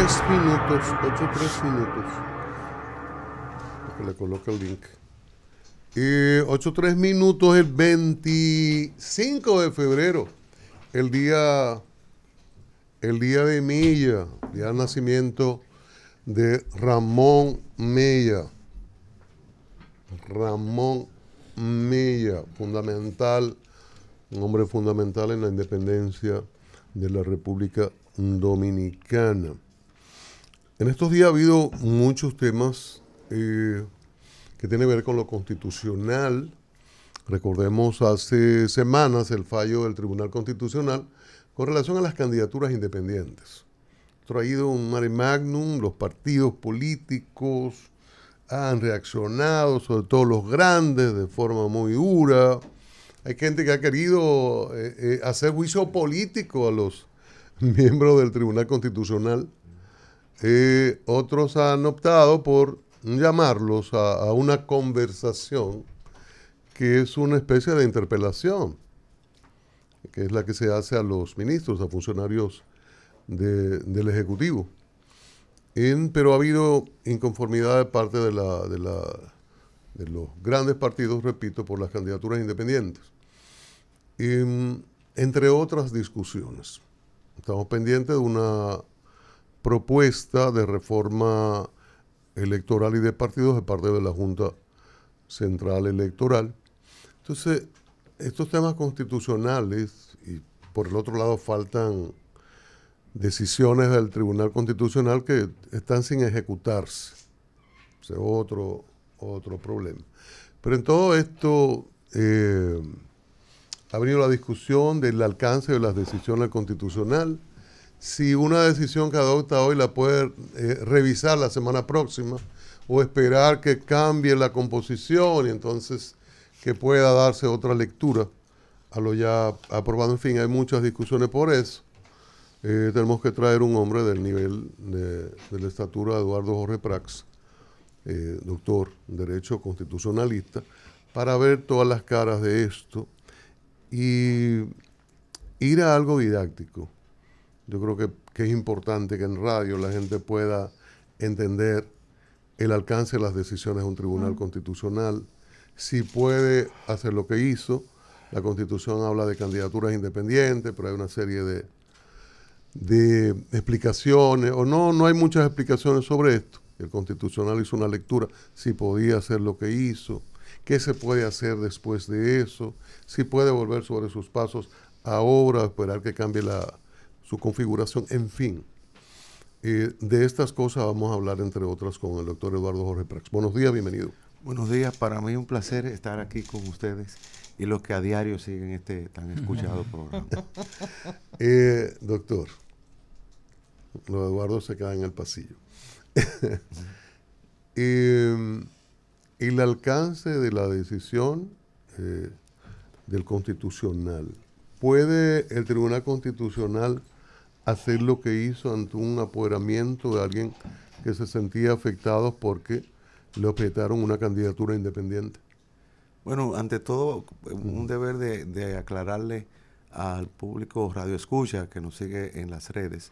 minutos, 8:03 minutos. Le coloca el link. 8:03 minutos, el 25 de febrero, el día de Mella, día de nacimiento de Ramón Mella. Ramón Mella, fundamental, un hombre fundamental en la independencia de la República Dominicana. En estos días ha habido muchos temas que tienen que ver con lo constitucional. Recordemos hace semanas el fallo del Tribunal Constitucional con relación a las candidaturas independientes. Traído un mare magnum, los partidos políticos han reaccionado, sobre todo los grandes, de forma muy dura. Hay gente que ha querido hacer juicio político a los miembros del Tribunal Constitucional. Otros han optado por llamarlos a una conversación que es una especie de interpelación, que es la que se hace a los ministros, a funcionarios del Ejecutivo. Pero ha habido inconformidad de parte de los grandes partidos, repito, por las candidaturas independientes. Entre otras discusiones. Estamos pendientes de una propuesta de reforma electoral y de partidos de parte de la Junta Central Electoral. Entonces, estos temas constitucionales, y por el otro lado faltan decisiones del Tribunal Constitucional que están sin ejecutarse. Ese es otro problema. Pero en todo esto ha venido la discusión del alcance de las decisiones constitucionales. Si una decisión que adopta hoy la puede revisar la semana próxima o esperar que cambie la composición y entonces que pueda darse otra lectura a lo ya aprobado. En fin, hay muchas discusiones por eso. Tenemos que traer un hombre del nivel de la estatura de Eduardo Jorge Prats, doctor en Derecho Constitucionalista, para ver todas las caras de esto y ir a algo didáctico. Yo creo que es importante que en radio la gente pueda entender el alcance de las decisiones de un tribunal constitucional, si puede hacer lo que hizo. La Constitución habla de candidaturas independientes, pero hay una serie de explicaciones, o no hay muchas explicaciones sobre esto. El Constitucional hizo una lectura, si podía hacer lo que hizo, qué se puede hacer después de eso, si puede volver sobre sus pasos ahora, esperar que cambie su configuración, en fin. De estas cosas vamos a hablar, entre otras, con el doctor Eduardo Jorge Prats. Buenos días, bienvenido. Buenos días, para mí un placer estar aquí con ustedes y los que a diario siguen este tan escuchado programa. Doctor, los Eduardo se queda en el pasillo. El alcance de la decisión del Constitucional. ¿Puede el Tribunal Constitucional hacer lo que hizo ante un apoderamiento de alguien que se sentía afectado porque le objetaron una candidatura independiente? Bueno, ante todo, un deber de aclararle al público Radio Escucha que nos sigue en las redes,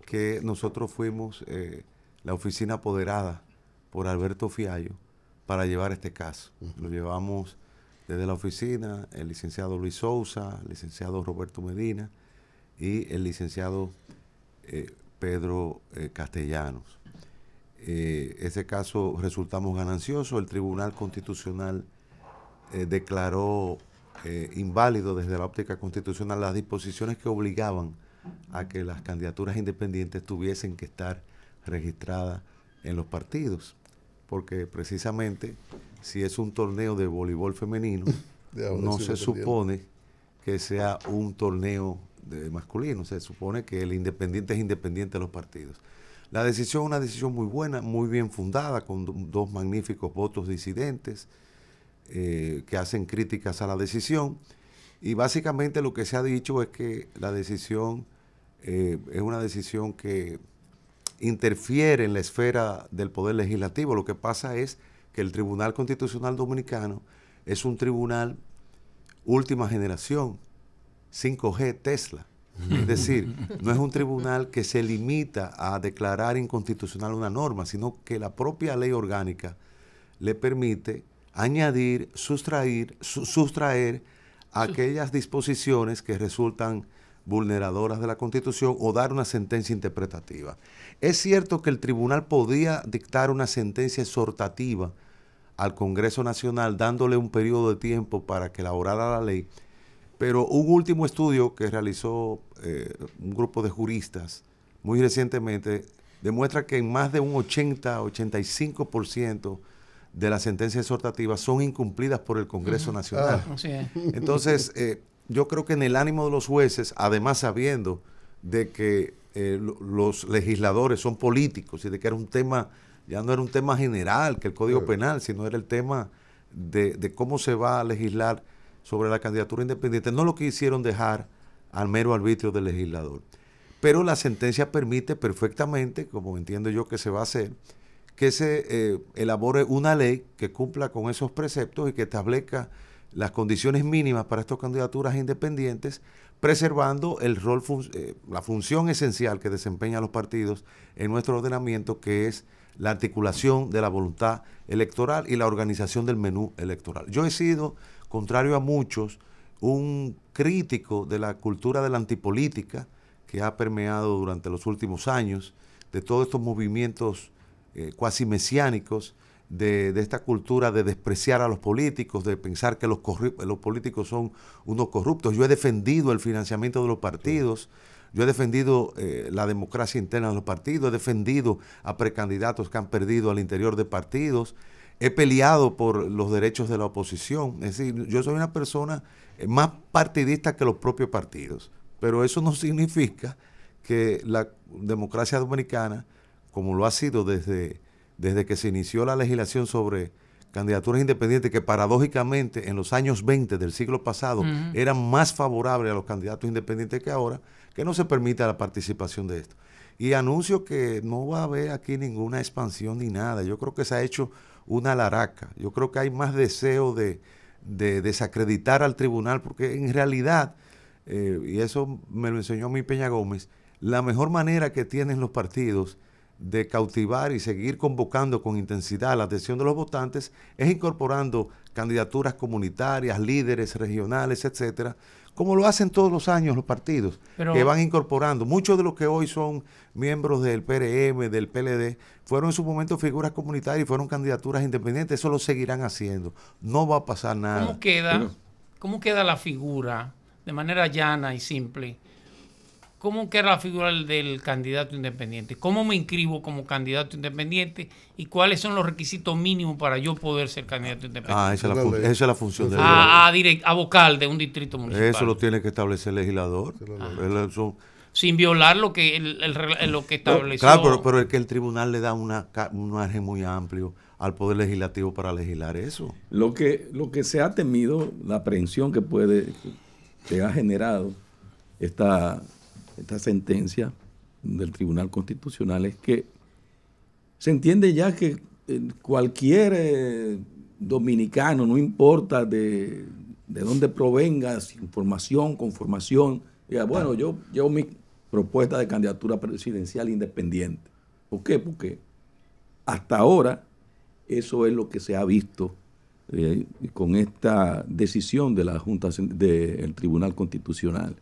que nosotros fuimos la oficina apoderada por Alberto Fiallo para llevar este caso. Lo llevamos desde la oficina el licenciado Luis Sousa, el licenciado Roberto Medina y el licenciado Pedro Castellanos. Ese caso resultamos gananciosos. El Tribunal Constitucional declaró inválido desde la óptica constitucional las disposiciones que obligaban a que las candidaturas independientes tuviesen que estar registradas en los partidos, porque precisamente si es un torneo de voleibol femenino, no se supone que sea un torneo de masculino, se supone que el independiente es independiente de los partidos. La decisión es una decisión muy buena, muy bien fundada, con dos magníficos votos disidentes que hacen críticas a la decisión, y básicamente lo que se ha dicho es que la decisión es una decisión que interfiere en la esfera del poder legislativo. Lo que pasa es que el Tribunal Constitucional Dominicano es un tribunal última generación, 5G Tesla. Es decir, no es un tribunal que se limita a declarar inconstitucional una norma, sino que la propia ley orgánica le permite añadir, sustraer aquellas disposiciones que resultan vulneradoras de la Constitución o dar una sentencia interpretativa. Es cierto que el tribunal podía dictar una sentencia exhortativa al Congreso Nacional dándole un periodo de tiempo para que elaborara la ley, pero un último estudio que realizó un grupo de juristas muy recientemente demuestra que en más de un 80-85% de las sentencias exhortativas son incumplidas por el Congreso Nacional. Entonces, yo creo que en el ánimo de los jueces, además sabiendo de que los legisladores son políticos y de que era un tema, ya no era un tema general, que el Código Penal, sino era el tema de cómo se va a legislar sobre la candidatura independiente, no lo quisieron dejar al mero arbitrio del legislador. Pero la sentencia permite perfectamente, como entiendo yo que se va a hacer, que se elabore una ley que cumpla con esos preceptos y que establezca las condiciones mínimas para estas candidaturas independientes, preservando el rol, la función esencial que desempeñan los partidos en nuestro ordenamiento, que es la articulación de la voluntad electoral y la organización del menú electoral. Yo he sido, contrario a muchos, un crítico de la cultura de la antipolítica que ha permeado durante los últimos años, de todos estos movimientos cuasi mesiánicos, de esta cultura de despreciar a los políticos, de pensar que los políticos son unos corruptos. Yo he defendido el financiamiento de los partidos, yo he defendido la democracia interna de los partidos, he defendido a precandidatos que han perdido al interior de partidos, he peleado por los derechos de la oposición. Es decir, yo soy una persona más partidista que los propios partidos, pero eso no significa que la democracia dominicana, como lo ha sido desde que se inició la legislación sobre candidaturas independientes, que paradójicamente en los años 20 del siglo pasado eran más favorables a los candidatos independientes que ahora, que no se permita la participación de esto. Y anuncio que no va a haber aquí ninguna expansión ni nada. Yo creo que se ha hecho una laraca. Yo creo que hay más deseo de desacreditar al tribunal, porque en realidad, y eso me lo enseñó a mí Peña Gómez, la mejor manera que tienen los partidos de cautivar y seguir convocando con intensidad la atención de los votantes es incorporando candidaturas comunitarias, líderes regionales, etcétera, como lo hacen todos los años los partidos, que van incorporando. Muchos de los que hoy son miembros del PRM, del PLD, fueron en su momento figuras comunitarias y fueron candidaturas independientes. Eso lo seguirán haciendo. No va a pasar nada. ¿Cómo queda la figura, de manera llana y simple? ¿Cómo queda la figura del candidato independiente? ¿Cómo me inscribo como candidato independiente? ¿Y cuáles son los requisitos mínimos para yo poder ser candidato independiente? Esa es la función del a vocal de un distrito municipal. Eso lo tiene que establecer el legislador. Sin violar lo que estableció. Claro, pero es que el tribunal le da un margen muy amplio al Poder Legislativo para legislar eso. Lo que se ha temido, la aprehensión que ha generado esta sentencia del Tribunal Constitucional es que se entiende ya que cualquier dominicano, no importa de dónde provenga, información, conformación, diga, bueno, yo llevo mi propuesta de candidatura presidencial independiente. ¿Por qué? Porque hasta ahora eso es lo que se ha visto con esta decisión de la Junta del Tribunal Constitucional.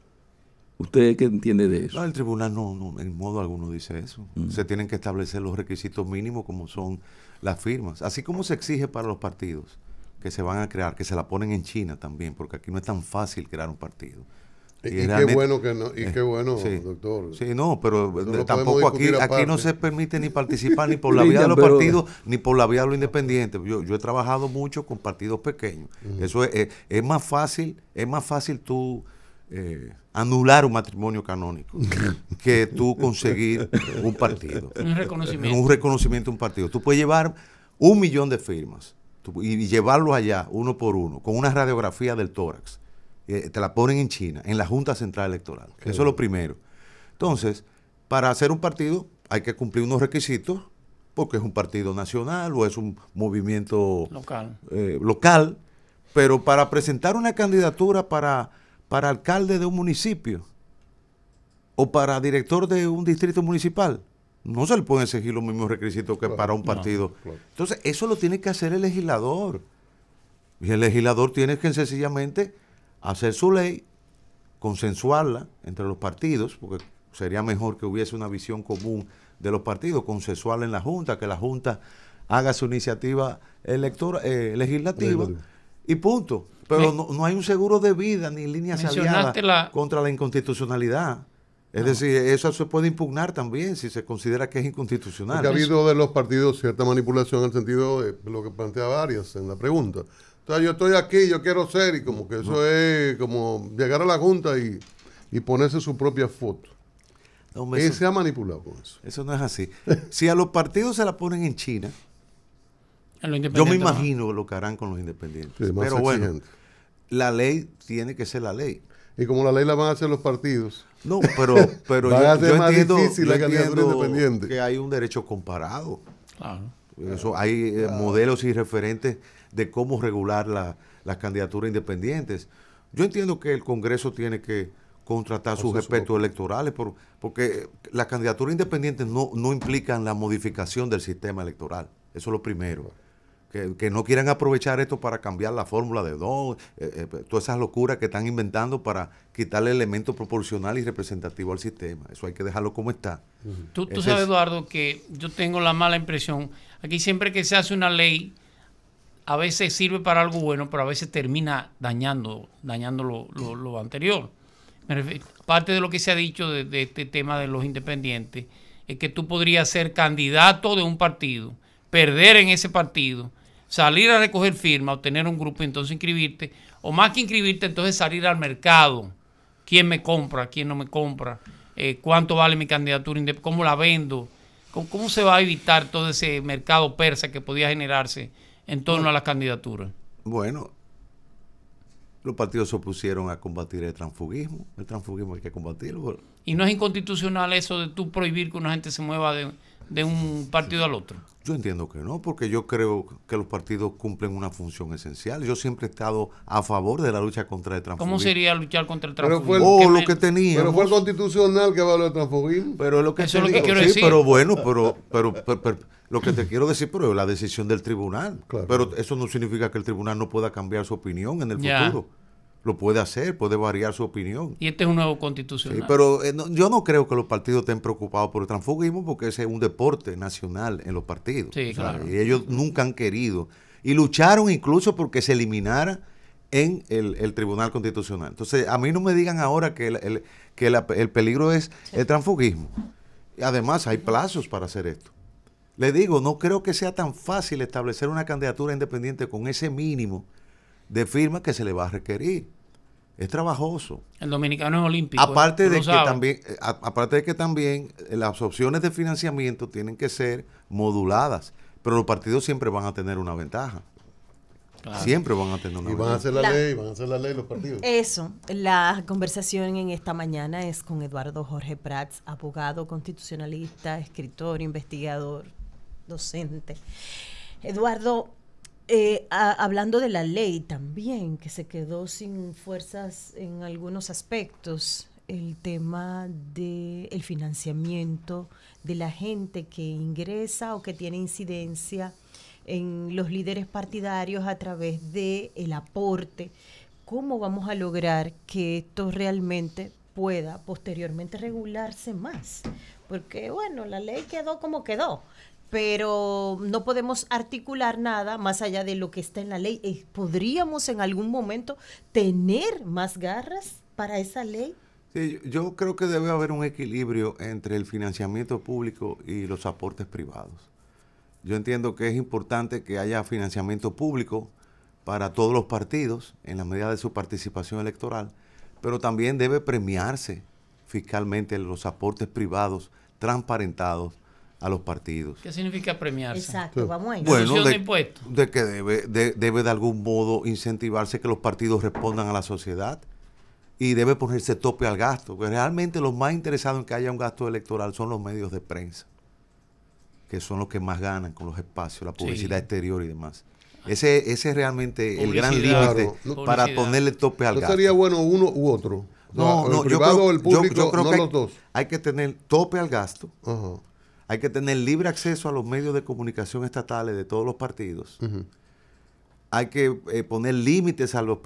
¿Usted qué entiende de eso? No, el tribunal no en modo alguno dice eso. Se tienen que establecer los requisitos mínimos como son las firmas. Así como se exige para los partidos que se van a crear, que se la ponen en China también, porque aquí no es tan fácil crear un partido. Y qué bueno que no, qué bueno, sí, doctor. Sí, no, pero tampoco aquí no se permite ni participar ni por la vía de los partidos, ni por la vía de los independientes. Yo he trabajado mucho con partidos pequeños. Eso es más fácil tú anular un matrimonio canónico que tú conseguir un partido. Un reconocimiento. Un reconocimiento de un partido. Tú puedes llevar 1 millón de firmas y llevarlos allá uno por uno, con una radiografía del tórax. Te la ponen en China, en la Junta Central Electoral. Eso es lo primero. Entonces, para hacer un partido hay que cumplir unos requisitos, porque es un partido nacional o es un movimiento local, pero para presentar una candidatura para alcalde de un municipio, o para director de un distrito municipal, no se le pueden exigir los mismos requisitos que para un partido. Claro. Entonces, eso lo tiene que hacer el legislador. Y el legislador tiene que sencillamente hacer su ley, consensuarla entre los partidos, porque sería mejor que hubiese una visión común de los partidos, consensuarla en la Junta, que la Junta haga su iniciativa legislativa y punto. Pero no hay un seguro de vida ni líneas aliadas contra la inconstitucionalidad. Es decir, eso se puede impugnar también si se considera que es inconstitucional. Porque ha habido de los partidos cierta manipulación en el sentido de lo que plantea Arias en la pregunta. Entonces yo estoy aquí, yo quiero ser, y como que eso es como llegar a la Junta y ponerse su propia foto. No, se ha manipulado con eso. Eso no es así. Si a los partidos se la ponen en China, Yo yo me imagino lo que harán con los independientes. Sí, pero bueno, la ley tiene que ser la ley. Y como la ley la van a hacer los partidos. No, pero yo entiendo independiente. Que hay un derecho comparado. Claro. Eso, hay modelos y referentes de cómo regular las candidaturas independientes. Yo entiendo que el Congreso tiene que contratar sus expertos electorales porque las candidaturas independientes no implican la modificación del sistema electoral. Eso es lo primero. Que no quieran aprovechar esto para cambiar la fórmula de dos, todas esas locuras que están inventando para quitarle el elemento proporcional y representativo al sistema. Eso hay que dejarlo como está. Tú sabes, Eduardo, que yo tengo la mala impresión. Aquí siempre que se hace una ley, a veces sirve para algo bueno, pero a veces termina dañando lo anterior. Parte de lo que se ha dicho de este tema de los independientes es que tú podrías ser candidato de un partido, perder en ese partido, salir a recoger firmas, obtener un grupo y entonces inscribirte, o más que inscribirte, entonces salir al mercado. ¿Quién me compra? ¿Quién no me compra? ¿Cuánto vale mi candidatura? ¿Cómo la vendo? ¿Cómo se va a evitar todo ese mercado persa que podía generarse en torno a las candidaturas? Bueno, los partidos se opusieron a combatir el transfugismo. El transfugismo hay que combatirlo. ¿Y no es inconstitucional eso de tú prohibir que una gente se mueva de un partido al otro? Yo entiendo que no, porque yo creo que los partidos cumplen una función esencial. Yo siempre he estado a favor de la lucha contra el transfugismo. ¿Cómo sería luchar contra el transfugismo? Pero fue el constitucional que habló del transfugismo. Pero lo que eso es lo que quiero decir. Pero bueno, pero lo que te quiero decir, pero es la decisión del tribunal. Claro. Pero eso no significa que el tribunal no pueda cambiar su opinión en el futuro. Lo puede hacer, puede variar su opinión. Y este es un nuevo constitucional. Sí, pero yo no creo que los partidos estén preocupados por el transfugismo porque ese es un deporte nacional en los partidos. Sí, claro. Y ellos nunca han querido. Y lucharon incluso porque se eliminara en el Tribunal Constitucional. Entonces, a mí no me digan ahora que el peligro es el transfugismo. Y además, hay plazos para hacer esto. Le digo, no creo que sea tan fácil establecer una candidatura independiente con ese mínimo de firma que se le va a requerir. Es trabajoso. El dominicano es olímpico. Aparte de que también las opciones de financiamiento tienen que ser moduladas, pero los partidos siempre van a tener una ventaja. Claro. Siempre van a tener una ventaja. Y van a hacer la ley los partidos. Eso, la conversación en esta mañana es con Eduardo Jorge Prats, abogado constitucionalista, escritor, investigador, docente. Eduardo, hablando de la ley también, que se quedó sin fuerzas en algunos aspectos, el tema del financiamiento de la gente que ingresa o que tiene incidencia en los líderes partidarios a través del aporte. ¿Cómo vamos a lograr que esto realmente pueda posteriormente regularse más? Porque, bueno, la ley quedó como quedó, pero no podemos articular nada más allá de lo que está en la ley. ¿Podríamos en algún momento tener más garras para esa ley? Sí, yo creo que debe haber un equilibrio entre el financiamiento público y los aportes privados. Yo entiendo que es importante que haya financiamiento público para todos los partidos en la medida de su participación electoral, pero también debe premiarse fiscalmente los aportes privados transparentados a los partidos. ¿Qué significa premiarse? Exacto, sí. Vamos a ir. Bueno, de que debe de algún modo incentivarse que los partidos respondan a la sociedad y debe ponerse tope al gasto, porque realmente los más interesados en que haya un gasto electoral son los medios de prensa, que son los que más ganan con los espacios, la publicidad exterior y demás. Ese es realmente el gran límite para ponerle tope al gasto. ¿No sería bueno uno u otro? El privado o el público, yo creo no que los dos. hay que tener tope al gasto, Ajá. hay que tener libre acceso a los medios de comunicación estatales de todos los partidos, hay que poner límites a los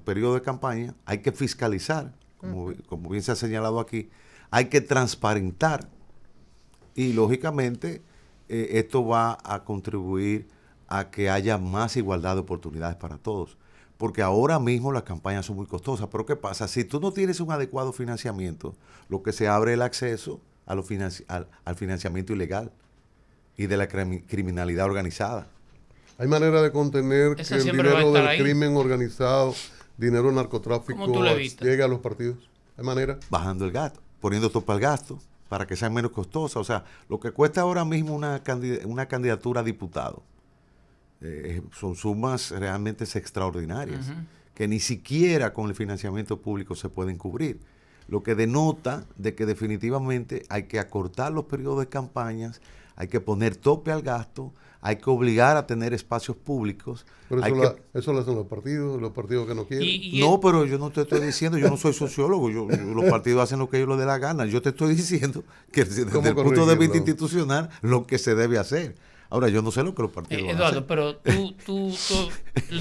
periodos de campaña, hay que fiscalizar, como bien se ha señalado aquí, hay que transparentar y lógicamente esto va a contribuir a que haya más igualdad de oportunidades para todos. Porque ahora mismo las campañas son muy costosas. Pero ¿qué pasa? Si tú no tienes un adecuado financiamiento, lo que se abre es el acceso a al financiamiento ilegal y de la criminalidad organizada. Hay manera de contener que Esa el siempre va a dinero estar del ahí. crimen organizado, dinero narcotráfico, ¿Cómo tú le viste? llegue a los partidos. ¿Hay manera? Bajando el gasto, poniendo tope al gasto para que sean menos costosas. O sea, lo que cuesta ahora mismo una candidatura a diputado son sumas realmente extraordinarias, que ni siquiera con el financiamiento público se pueden cubrir. Lo que denota de que definitivamente hay que acortar los periodos de campañas, hay que poner tope al gasto, hay que obligar a tener espacios públicos. Pero hay eso lo hacen los partidos que no quieren. No, pero yo no te estoy diciendo, yo no soy sociólogo, los partidos hacen lo que ellos les dé la gana. Yo te estoy diciendo que desde el punto de vista institucional, lo que se debe hacer. Ahora, yo no sé lo que los partidos van a hacer. Eduardo, pero tú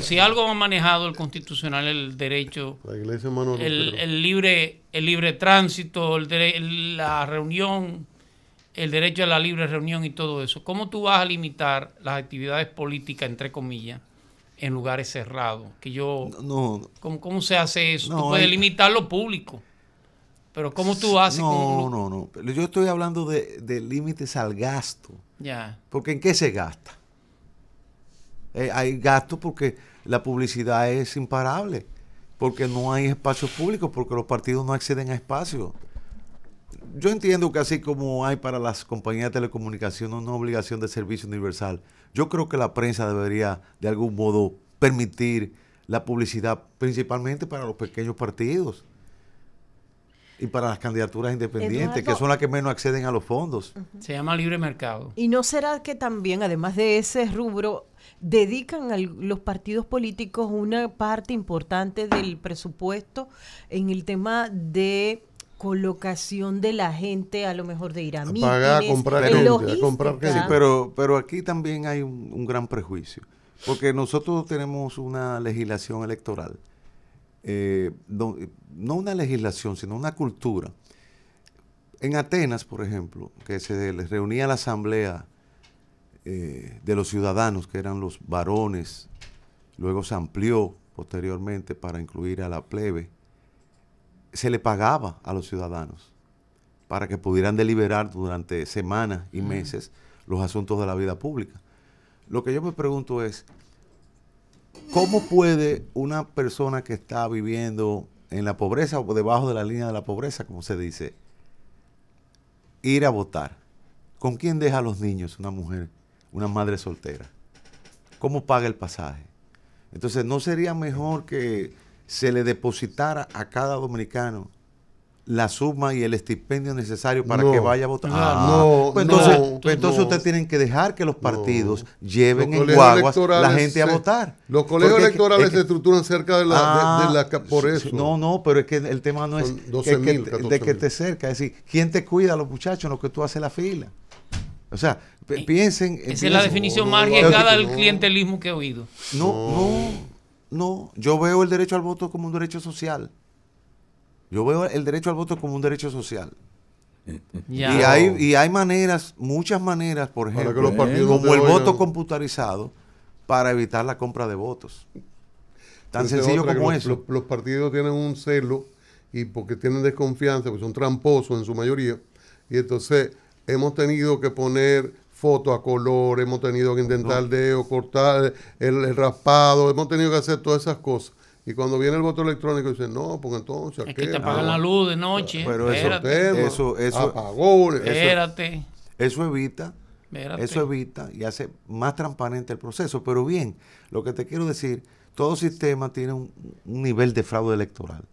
si algo ha manejado el constitucional, el derecho, La iglesia, hermano, el libre tránsito, la reunión, el derecho a la libre reunión y todo eso, ¿cómo tú vas a limitar las actividades políticas, entre comillas, en lugares cerrados? ¿Cómo se hace eso? Tú puedes limitar lo público, pero ¿cómo tú haces? No. Yo estoy hablando de límites al gasto. Ya. Porque ¿en qué se gasta? Hay gasto porque la publicidad es imparable, porque no hay espacios públicos, porque los partidos no acceden a espacios. Yo entiendo que así como hay para las compañías de telecomunicaciones una obligación de servicio universal, yo creo que la prensa debería de algún modo permitir la publicidad principalmente para los pequeños partidos y para las candidaturas independientes, Eduardo, que son las que menos acceden a los fondos. Se llama libre mercado. ¿Y no será que también, además de ese rubro, dedican los partidos políticos una parte importante del presupuesto en el tema de colocación de la gente, a lo mejor de ir a mítines, pagar, comprar en gente, logística? comprar gente. Sí, pero aquí también hay un gran prejuicio, porque nosotros tenemos una legislación electoral, no una legislación, sino una cultura. En Atenas, por ejemplo, que se les reunía la asamblea de los ciudadanos, que eran los varones, luego se amplió posteriormente para incluir a la plebe, se le pagaba a los ciudadanos para que pudieran deliberar durante semanas y meses los asuntos de la vida pública. Lo que yo me pregunto es, ¿cómo puede una persona que está viviendo en la pobreza o debajo de la línea de la pobreza, como se dice, ir a votar? ¿Con quién deja a los niños una mujer, una madre soltera? ¿Cómo paga el pasaje? Entonces, ¿no sería mejor que se le depositara a cada dominicano la suma y el estipendio necesario para que vaya a votar? Entonces ustedes tienen que dejar que los partidos lleven en guaguas la gente a votar. Los colegios electorales se estructuran cerca de la por eso. No, pero es que el tema no es de que te cerca, es decir, ¿quién te cuida a los muchachos en lo que tú haces la fila? O sea, piensen. Esa es la definición más arriesgada del clientelismo que he oído. No, yo veo el derecho al voto como un derecho social. Yo veo el derecho al voto como un derecho social. Ya. Y hay maneras, muchas maneras, por ejemplo, como el voto computarizado, para evitar la compra de votos. Tan sencillo como eso. Los partidos tienen un celo y porque tienen desconfianza, porque son tramposos en su mayoría, y entonces hemos tenido que poner foto a color, hemos tenido que intentar cortar el raspado, hemos tenido que hacer todas esas cosas. Y cuando viene el voto electrónico dicen, no, porque entonces... Es que te apagan la luz de noche. Pero eso apagones. Espérate. Eso evita y hace más transparente el proceso. Pero bien, lo que te quiero decir, todo sistema tiene un nivel de fraude electoral.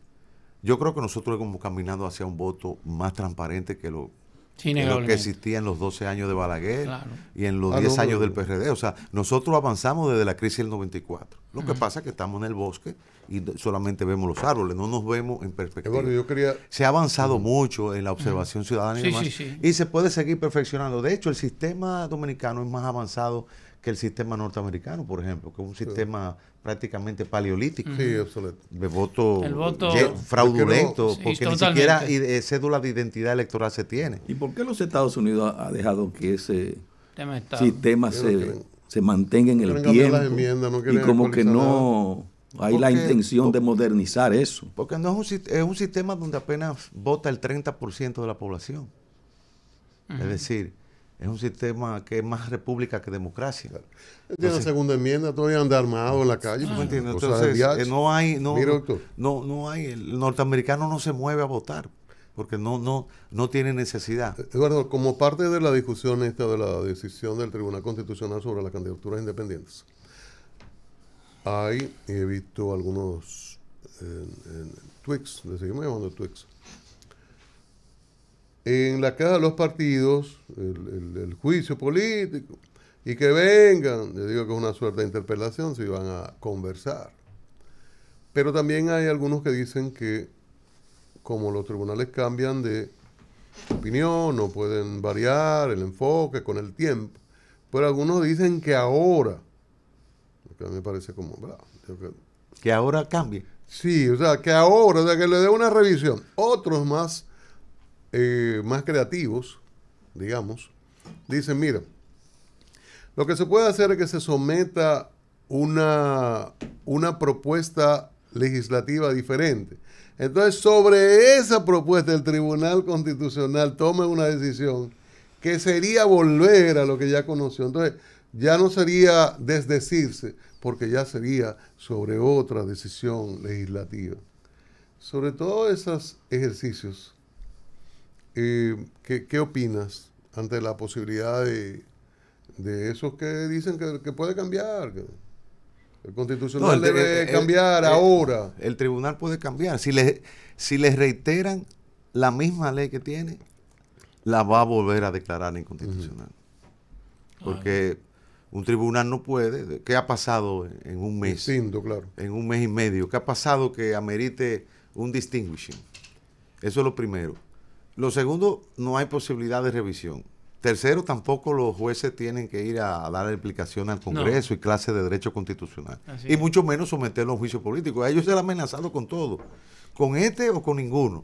Yo creo que nosotros hemos caminado hacia un voto más transparente que lo que existía en los 12 años de Balaguer y en los 10 años del PRD. O sea, nosotros avanzamos desde la crisis del 94. Lo que pasa es que estamos en el bosque y solamente vemos los árboles, no nos vemos en perspectiva. Eduardo, yo quería... Se ha avanzado mucho en la observación ciudadana y Sí, demás, sí, sí. y se puede seguir perfeccionando. De hecho, el sistema dominicano es más avanzado que el sistema norteamericano, por ejemplo, que es un sistema prácticamente paleolítico. Sí, obsoleto. De voto, El voto- fraudulento, Sí, porque ni totalmente. siquiera cédula de identidad electoral se tiene. ¿Y por qué los Estados Unidos ha dejado que ese Tema está. sistema Ellos no quieren- se mantenga en el quieren cambiar tiempo? las enmiendas, no Y quieren como que actualizar no hay la Porque- intención de modernizar eso. Porque no es un sistema donde apenas vota el 30% de la población. Es decir, es un sistema que es más república que democracia. Tiene la segunda enmienda, todavía anda armado en la calle. ¿Tú me pues, entiendes? cosas del Entonces, VIH. no hay, Mira, doctor. no hay, el norteamericano no se mueve a votar, porque no tiene necesidad. Eduardo, como parte de la discusión esta de la decisión del Tribunal Constitucional sobre las candidaturas independientes, he visto algunos en tweets, le seguimos llamando tweets. En la caja de los partidos, el juicio político, y que vengan, le digo que es una suerte de interpelación, si van a conversar. Pero también hay algunos que dicen que como los tribunales cambian de opinión, no pueden variar el enfoque con el tiempo, pero algunos dicen que ahora, lo que a mí me parece como, bravo, Que ahora cambie. sí, o sea, que ahora, o sea, que le dé una revisión. Otros más creativos, digamos, dicen, mira, lo que se puede hacer es que se someta una propuesta legislativa diferente. Entonces, sobre esa propuesta, el Tribunal Constitucional toma una decisión que sería volver a lo que ya conoció. Entonces, ya no sería desdecirse, porque ya sería sobre otra decisión legislativa. Sobre todos esos ejercicios, ¿qué opinas ante la posibilidad de esos que dicen que puede cambiar? Que el Constitucional debe cambiar ahora. El tribunal puede cambiar. Si les reiteran la misma ley que tiene, la va a volver a declarar inconstitucional. Porque un tribunal no puede. ¿Qué ha pasado en un mes? Distinto, claro. En un mes y medio. ¿Qué ha pasado que amerite un distinguishing? Eso es lo primero. Lo segundo, no hay posibilidad de revisión. Tercero, tampoco los jueces tienen que ir a dar explicación al Congreso y clase de derecho constitucional. Así Y es. mucho menos someterlo a un juicio político. A ellos se han amenazado con todo. Con este o con ninguno.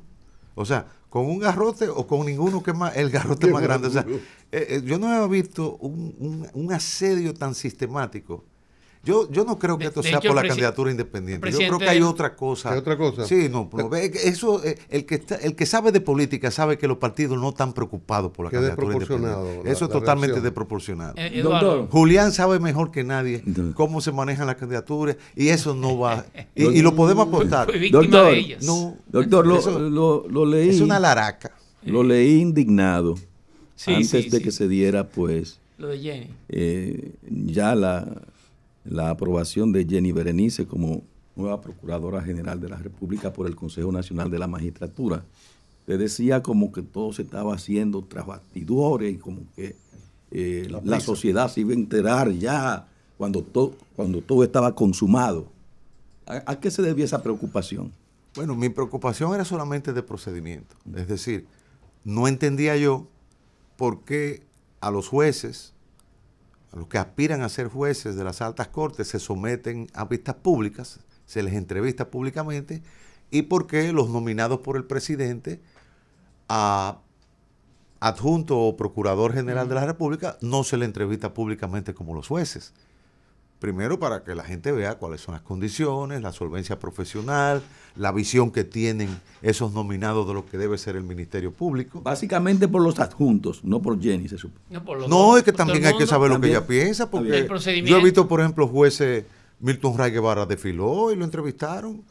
O sea, con un garrote o con ninguno, que es más, el garrote más grande. O sea, yo no he visto un asedio tan sistemático. Yo no creo que esto de sea hecho, por la el candidatura independiente. Yo creo presidente que hay del- otra cosa. ¿Hay otra cosa? Sí, no, pero eso, el que sabe de política sabe que los partidos no están preocupados por la Que es candidatura desproporcionado independiente. la Eso es totalmente reacción. desproporcionado. Eduardo, Doctor. Julián sabe mejor que nadie Entonces. cómo se manejan las candidaturas y eso no va. Y lo podemos apostar. fue víctima Doctor, de ellas. No, Doctor, eso lo leí. es una laraca. Lo leí indignado Sí, antes sí, de sí. que se diera, pues, Lo de Jenny. ya la aprobación de Jenny Berenice como nueva Procuradora General de la República por el Consejo Nacional de la Magistratura. Le decía como que todo se estaba haciendo tras bastidores y como que la sociedad se iba a enterar ya cuando todo estaba consumado. ¿A qué se debía esa preocupación? Bueno, mi preocupación era solamente de procedimiento. Es decir, no entendía yo por qué a los jueces, a los que aspiran a ser jueces de las altas cortes, se someten a vistas públicas, se les entrevista públicamente, y por qué los nominados por el presidente a adjunto o procurador general de la República no se le entrevista públicamente como los jueces. Primero, para que la gente vea cuáles son las condiciones, la solvencia profesional, la visión que tienen esos nominados de lo que debe ser el Ministerio Público. Básicamente por los adjuntos, no por Jenny, se supone. No, por los No, dos, es que por todo también el hay que mundo. saber lo que También. ella piensa, El porque procedimiento. yo he visto, por ejemplo, jueces, Milton Ray Guevara desfiló y lo entrevistaron,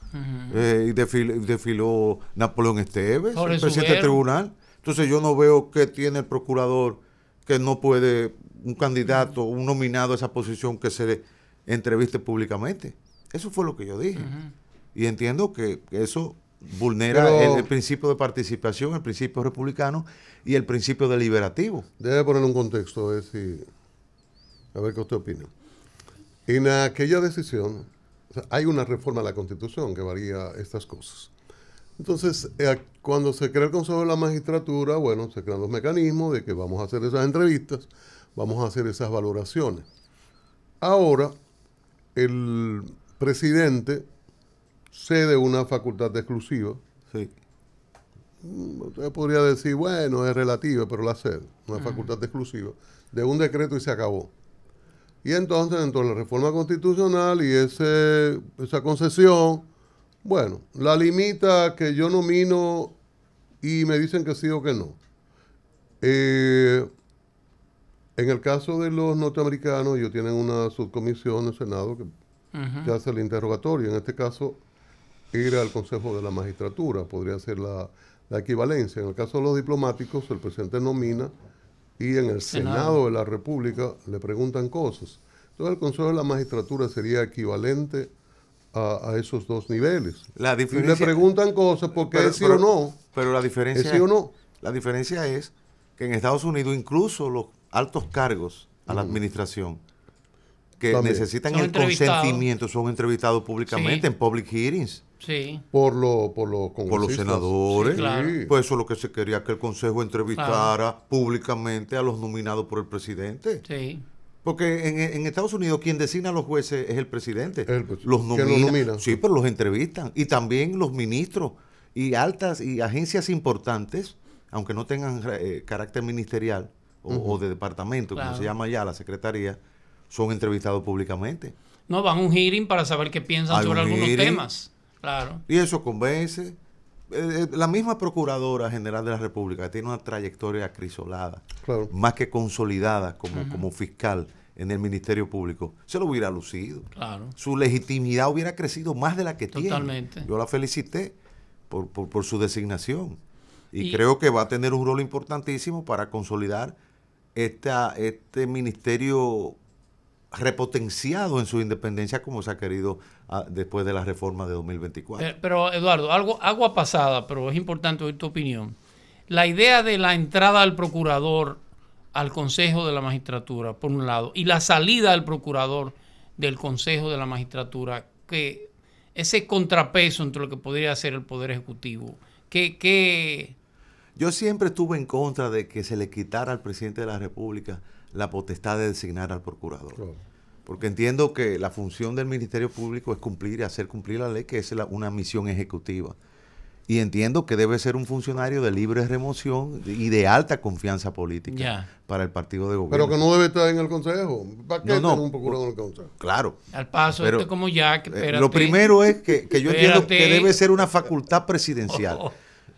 y desfiló Napoleón Esteves, Jorge el presidente del Subero. tribunal. Entonces yo no veo qué tiene el procurador que no puede, un candidato, un nominado a esa posición, que se le entreviste públicamente. Eso fue lo que yo dije. Y entiendo que eso vulnera Pero- el principio de participación, el principio republicano y el principio deliberativo. Debe poner un contexto, a ver qué usted opina. En aquella decisión, O sea, hay una reforma a la Constitución que varía estas cosas. Entonces, cuando se crea el Consejo de la Magistratura, bueno, se crean los mecanismos de que vamos a hacer esas entrevistas, vamos a hacer esas valoraciones. Ahora, el presidente cede una facultad exclusiva. Sí. Usted podría decir, bueno, es relativa, pero la cede, una facultad exclusiva, de un decreto y se acabó. Y entonces, dentro de la reforma constitucional y esa concesión, bueno, la limita a que yo nomino y me dicen que sí o que no. En el caso de los norteamericanos, ellos tienen una subcomisión en el Senado que hace el interrogatorio. En este caso, era el Consejo de la Magistratura, podría ser la equivalencia. En el caso de los diplomáticos, el presidente nomina y en el Senado de la República le preguntan cosas. Entonces el Consejo de la Magistratura sería equivalente a esos dos niveles. La Y diferencia, le preguntan cosas porque es sí o no. Pero la diferencia ¿Es sí o no? La diferencia es que en Estados Unidos incluso los altos cargos a la administración que También necesitan son el entrevistados. consentimiento son entrevistados públicamente Sí. en public hearings. Sí. Por los Por los senadores. Sí, claro. Pues eso es lo que se quería, que el Consejo entrevistara públicamente a los nominados por el presidente. Sí. Porque en Estados Unidos quien designa a los jueces es el presidente. Los ¿Quién los nomina? Sí, pero los entrevistan. Y también los ministros y altas y agencias importantes, aunque no tengan carácter ministerial o de departamento, Claro. como se llama ya la secretaría, son entrevistados públicamente. No, van a un hearing para saber qué piensan Hay sobre un algunos hearing. temas. Claro. Y eso convence. La misma Procuradora General de la República tiene una trayectoria acrisolada, Claro. más que consolidada como fiscal en el Ministerio Público, se lo hubiera lucido. Claro. Su legitimidad hubiera crecido más de la que Totalmente. tiene. Yo la felicité por su designación. Y Y- creo que va a tener un rol importantísimo para consolidar este ministerio repotenciado en su independencia como se ha querido después de la reforma de 2024. Pero Eduardo, agua pasada, pero es importante oír tu opinión. La idea de la entrada del procurador al Consejo de la Magistratura, por un lado, y la salida del procurador del Consejo de la Magistratura, que ese contrapeso entre lo que podría hacer el Poder Ejecutivo, que Yo siempre estuve en contra de que se le quitara al presidente de la República la potestad de designar al procurador. Claro. Porque entiendo que la función del Ministerio Público es cumplir y hacer cumplir la ley, que es una misión ejecutiva. Y entiendo que debe ser un funcionario de libre remoción y de alta confianza política Ya. para el partido de gobierno. Pero que no debe estar en el Consejo. ¿Para qué No, tener no. un procurador en el Consejo? Claro. al paso, Pero, como ya, que espérate. lo primero es que yo entiendo que Espérate. debe ser una facultad presidencial. Oh,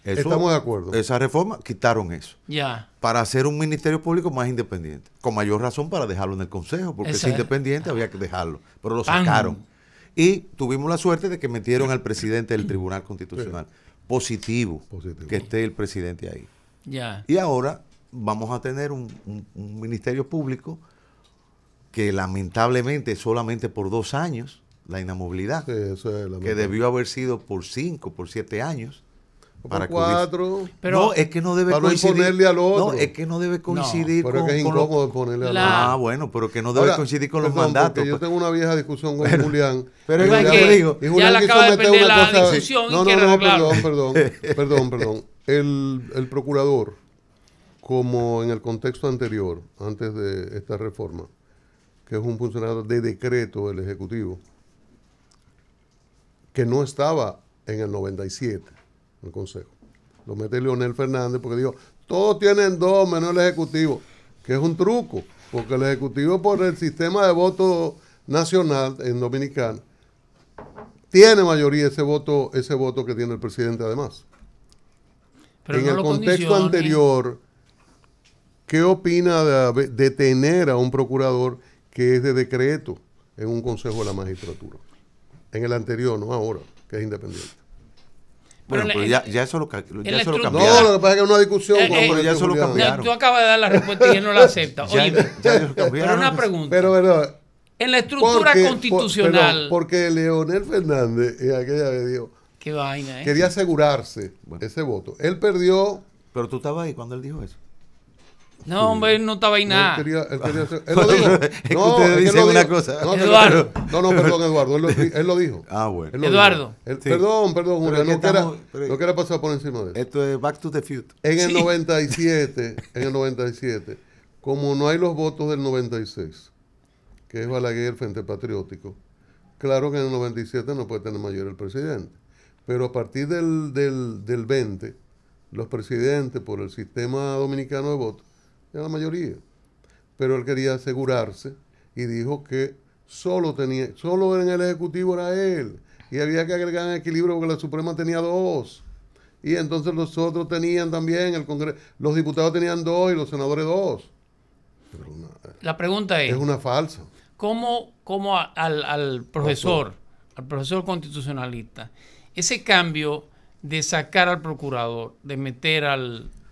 Eso, Estamos de acuerdo. Esa reforma, quitaron eso. ya. Para hacer un ministerio público más independiente. Con mayor razón para dejarlo en el Consejo, porque Esa si es. independiente había que dejarlo. Pero lo ¡Pam! sacaron. Y tuvimos la suerte de que metieron al presidente del Tribunal Constitucional. Positivo, Positivo. que esté el presidente ahí. Ya. Y ahora vamos a tener un ministerio público que lamentablemente solamente por 2 años, la inamovilidad, Sí, eso es la que debió haber sido por 5, por 7 años. Para que hubiese- 4. Pero no, es que no debe para no coincidir. imponerle al otro. No, es que no debe coincidir Pero es que es con los- incómodo ponerle a La- Ah, bueno, pero que no debe Ahora, coincidir con los perdón, mandatos. porque yo pues. tengo una vieja discusión con Julián. pero Y es Julián que me- digo, y ya Julián le quiso acaba de meter perder una la cosa- discusión y No, quiere arreglarlo. perdón. El procurador, como en el contexto anterior, antes de esta reforma, que es un funcionario de decreto del Ejecutivo, que no estaba en el 97, en el Consejo. Lo mete Leonel Fernández porque dijo, todos tienen 2 menos el Ejecutivo, que es un truco, porque el Ejecutivo por el sistema de voto nacional en Dominicana tiene mayoría ese voto que tiene el presidente además. Pero En no el lo contexto condicione. anterior, ¿qué opina de tener a un procurador que es de decreto en un consejo de la magistratura? En el anterior, no ahora, que es independiente. Bueno, Pero pero en- ya eso lo, ca- en ya la eso lo estructura- No, cambiaron. lo que pasa es que es una discusión. Eh, con eh, Julián. ya eso lo cambiaron. No, tú acabas de dar la respuesta y él no la acepta. Ya- Oye, ya eso pero cambiaron. una pregunta. Pero, ¿verdad? En la estructura constitucional. perdón, porque Leonel Fernández en aquella vez dijo, Qué vaina, ¿eh? quería asegurarse Bueno. ese voto. Él perdió, Pero tú estabas ahí cuando él dijo eso. No, hombre, él no estaba ahí nada. Él quería hacer, él lo dijo. Es que ustedes dicen una cosa. Eduardo. No, perdón, Eduardo. Él lo dijo. Ah, bueno. Eduardo. Sí. Perdón, Julia. Pero No quiera pasar por encima de eso. Esto es Back to the Future. En el 97, como no hay los votos del 96, que es Balaguer, el Frente Patriótico, claro que en el 97 no puede tener mayoría el presidente. Pero a partir del 20, los presidentes, por el sistema dominicano de voto, ya la mayoría. Pero él quería asegurarse y dijo que solo en el Ejecutivo era él. Y había que agregar en equilibrio porque la Suprema tenía 2. Y entonces los otros tenían también, el Congreso, los diputados tenían 2 y los senadores 2. La pregunta es una falsa. ¿Cómo al profesor constitucionalista, ese cambio de sacar al procurador, de meter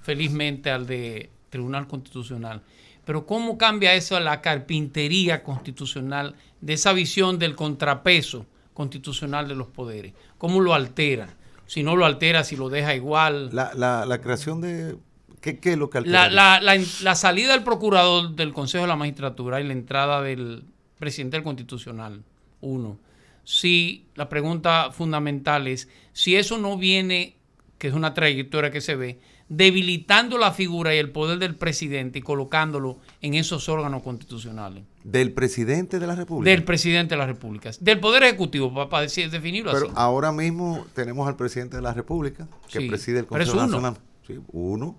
felizmente al de Tribunal Constitucional, pero cómo cambia eso a la carpintería constitucional de esa visión del contrapeso constitucional de los poderes? ¿Cómo lo altera? Si no lo altera, si lo deja igual. La creación de... ¿Qué es lo que altera? La salida del procurador del Consejo de la Magistratura y la entrada del presidente del Constitucional, uno. Si la pregunta fundamental es, si eso no viene, que es una trayectoria que se ve, debilitando la figura y el poder del presidente y colocándolo en esos órganos constitucionales. ¿Del presidente de la República? Del presidente de la República. Del Poder Ejecutivo, para definirlo así. Pero ahora mismo tenemos al presidente de la República, que preside el Consejo Nacional. Sí, uno.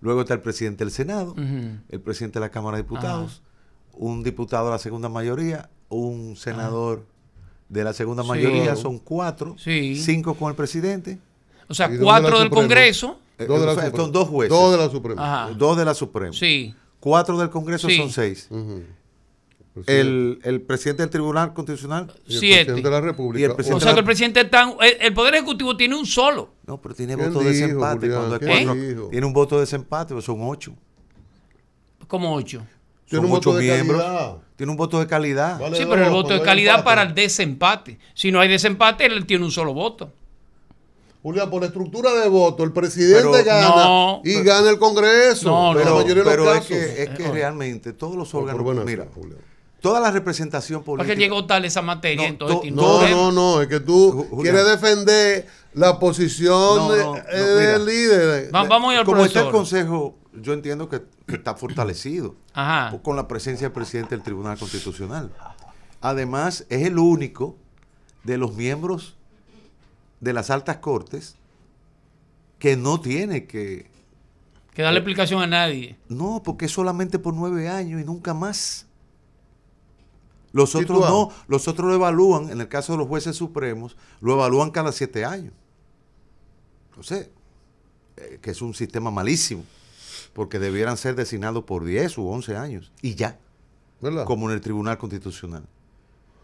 Luego está el presidente del Senado, el presidente de la Cámara de Diputados, un diputado de la segunda mayoría, un senador de la segunda mayoría, son 4, 5 con el presidente. O sea, 4 del Congreso. Son 2 jueces. 2 de la Suprema. 2 de la Suprema. Sí. 4 del Congreso son 6. El presidente del Tribunal Constitucional, 7. El presidente de la República. O sea que el presidente el Poder Ejecutivo tiene un solo. No, pero tiene voto de desempate. Cuando tiene un voto de desempate, son 8. ¿Cómo 8? Son 8 miembros. Tiene un voto de calidad. Vale, sí, pero el voto de calidad para el desempate. Si no hay desempate, él tiene un solo voto. Julián, por la estructura de voto, el presidente gana y gana el Congreso. Pero es que realmente todos los órganos... Mira, toda la representación política... ¿Para qué llegó tal esa materia? No, es que tú quieres defender la posición del líder. Vamos a ir al como profesor. está el Consejo, yo entiendo que está fortalecido con la presencia del presidente del Tribunal Constitucional. Además, es el único de los miembros de las altas cortes que no tiene que darle explicación a nadie. No, porque es solamente por 9 años y nunca más. Los otros no, los otros lo evalúan, en el caso de los jueces supremos, lo evalúan cada 7 años. Entonces, que es un sistema malísimo, porque debieran ser designados por 10 u 11 años, y ya, ¿verdad? Como en el Tribunal Constitucional.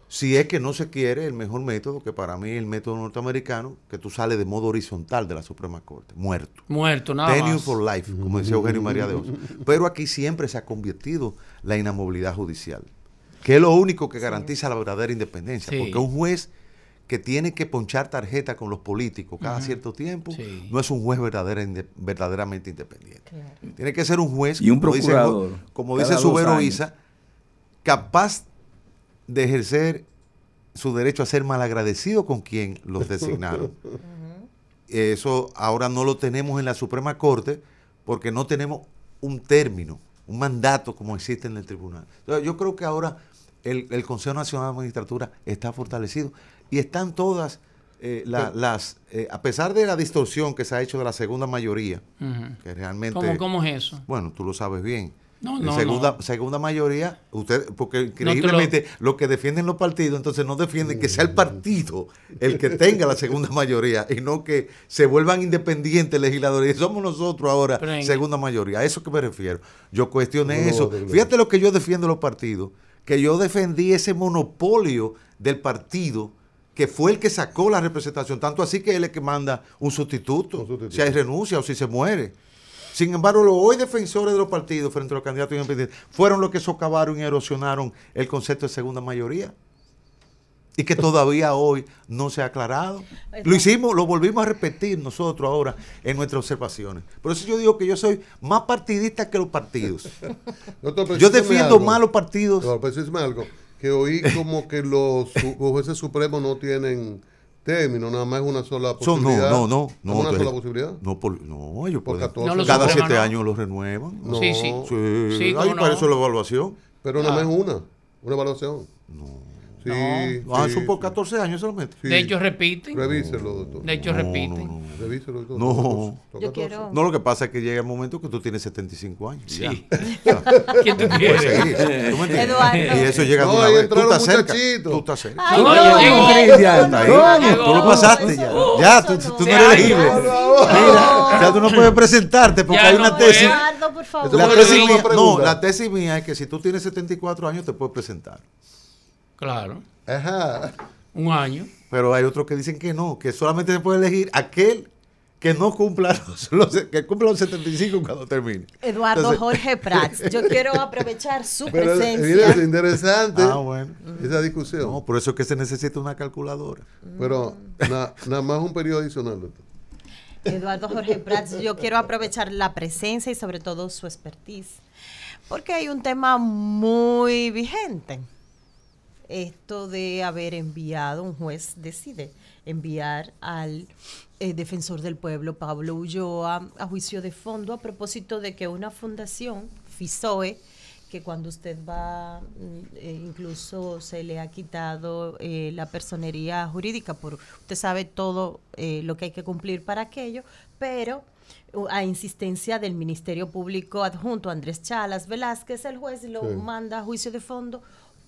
Si es que no se quiere el mejor método, que para mí es el método norteamericano, que tú sales de modo horizontal de la Suprema Corte, muerto. Muerto, nada Tenure más. for life, como decía Eugenio María de Osos. Pero aquí siempre se ha convertido la inamovilidad judicial, que es lo único que garantiza la verdadera independencia, porque un juez que tiene que ponchar tarjeta con los políticos cada cierto tiempo, no es un juez verdaderamente independiente. Claro. Tiene que ser un juez, y un procurador, como dice Subero Isa, capaz de ejercer su derecho a ser malagradecido con quien los designaron. Eso ahora no lo tenemos en la Suprema Corte porque no tenemos un término, un mandato como existe en el tribunal. Entonces, yo creo que ahora el Consejo Nacional de Magistratura está fortalecido y están todas a pesar de la distorsión que se ha hecho de la segunda mayoría, que realmente... ¿Cómo es eso? Bueno, tú lo sabes bien. Segunda mayoría, porque increíblemente los que defienden los partidos, entonces no defienden que sea el partido el que tenga la segunda mayoría y no que se vuelvan independientes legisladores. Y somos nosotros ahora segunda mayoría. A eso que me refiero. Yo cuestioné eso. Fíjate lo que yo defiendo de los partidos, que yo defendí ese monopolio del partido que fue el que sacó la representación, tanto así que él es el que manda un sustituto, si hay renuncia o si se muere. Sin embargo, los hoy defensores de los partidos frente a los candidatos independientes fueron los que socavaron y erosionaron el concepto de segunda mayoría. y que todavía hoy no se ha aclarado. Lo hicimos, lo volvimos a repetir nosotros ahora en nuestras observaciones. Por eso yo digo que yo soy más partidista que los partidos. Doctor, yo defiendo más los partidos. Doctor, precíseme algo, que oí como que los jueces supremos no tienen término, nada más es una sola posibilidad. No. ¿Una sola posibilidad? No, ellos Por pueden. 14. No, Cada Suprema 7 no. años los renuevan. No. Sí, sí. Sí, ¿cómo ay, para no? eso la evaluación. Pero nada más es una evaluación. No. Sí, Son por 14 años solamente. sí. De hecho, repiten. Revíselo, doctor. De hecho, repiten. Revíselo, doctor. No. Yo quiero... No, lo que pasa es que llega el momento que tú tienes 75 años. y Sí. ya. ¿Quién tú Puedes quieres? seguir. ¿Tú me entiendes? Eduardo. Y eso llega de No, una ahí vez. Tú entraron estás cerca. muchachitos. Tú estás cerca. No, ¿Cómo, ya llegó. Cristian? Está ahí. ¿Cómo? Tú lo pasaste ya. Ya, tú no eres Ay, elegible. no. Mira, ya tú no puedes presentarte porque Ya hay no una puedo. tesis. Eduardo, por favor. Eso La fue tesis, la mía, última pregunta. la tesis mía es que si tú tienes 74 años te puedes presentar. Claro. Ajá. Un año. Pero hay otros que dicen que no, que solamente se puede elegir aquel que no cumpla que cumpla los 75 cuando termine. Eduardo Entonces- Jorge Prats, yo quiero aprovechar su Pero mira, presencia. es interesante Bueno. esa discusión. No, por eso es que se necesita una calculadora. Pero nada más un periodo adicional, doctor. Eduardo Jorge Prats, yo quiero aprovechar la presencia y sobre todo su expertise, porque hay un tema muy vigente. Esto de haber enviado, un juez decide enviar al defensor del pueblo, Pablo Ulloa, a juicio de fondo a propósito de que una fundación, FISOE, que cuando usted va, incluso se le ha quitado la personería jurídica, usted sabe todo lo que hay que cumplir para aquello, pero a insistencia del Ministerio Público Adjunto Andrés Chalas Velázquez, el juez lo manda a juicio de fondo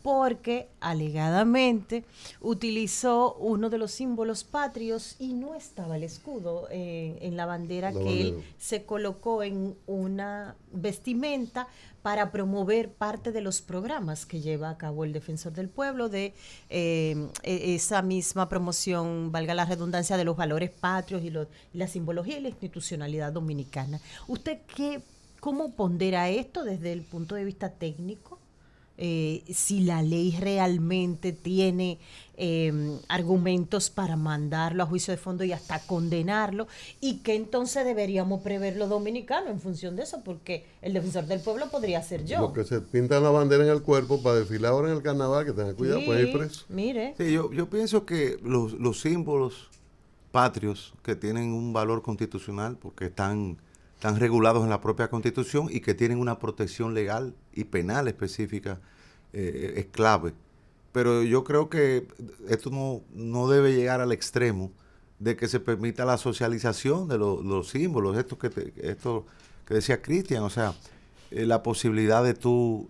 porque alegadamente utilizó uno de los símbolos patrios y no estaba el escudo en la bandera que él se colocó en una vestimenta para promover parte de los programas que lleva a cabo el Defensor del Pueblo, de esa misma promoción, valga la redundancia, de los valores patrios y la simbología y la institucionalidad dominicana. ¿Usted cómo pondera esto desde el punto de vista técnico? Si la ley realmente tiene argumentos para mandarlo a juicio de fondo y hasta condenarlo, y que entonces deberíamos prever los dominicanos en función de eso, porque el defensor del pueblo podría ser yo. Los que se pintan la bandera en el cuerpo para desfilar ahora en el carnaval, que tengan cuidado, Sí, pueden ir presos. mire. Sí, yo pienso que los símbolos patrios que tienen un valor constitucional porque están regulados en la propia Constitución y que tienen una protección legal y penal específica, es clave. Pero yo creo que esto no debe llegar al extremo de que se permita la socialización de los símbolos, esto que decía Cristian, o sea, la posibilidad de tú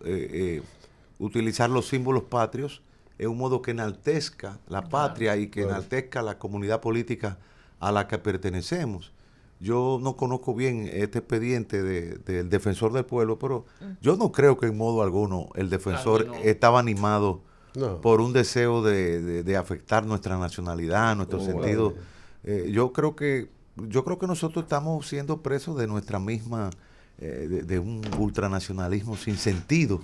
utilizar los símbolos patrios en un modo que enaltezca la patria y que enaltezca la comunidad política a la que pertenecemos. Yo no conozco bien este expediente del defensor del pueblo, pero yo no creo que en modo alguno el defensor estaba animado por un deseo de afectar nuestra nacionalidad, nuestro sentido. Yo creo que nosotros estamos siendo presos de nuestra misma, de un ultranacionalismo sin sentido,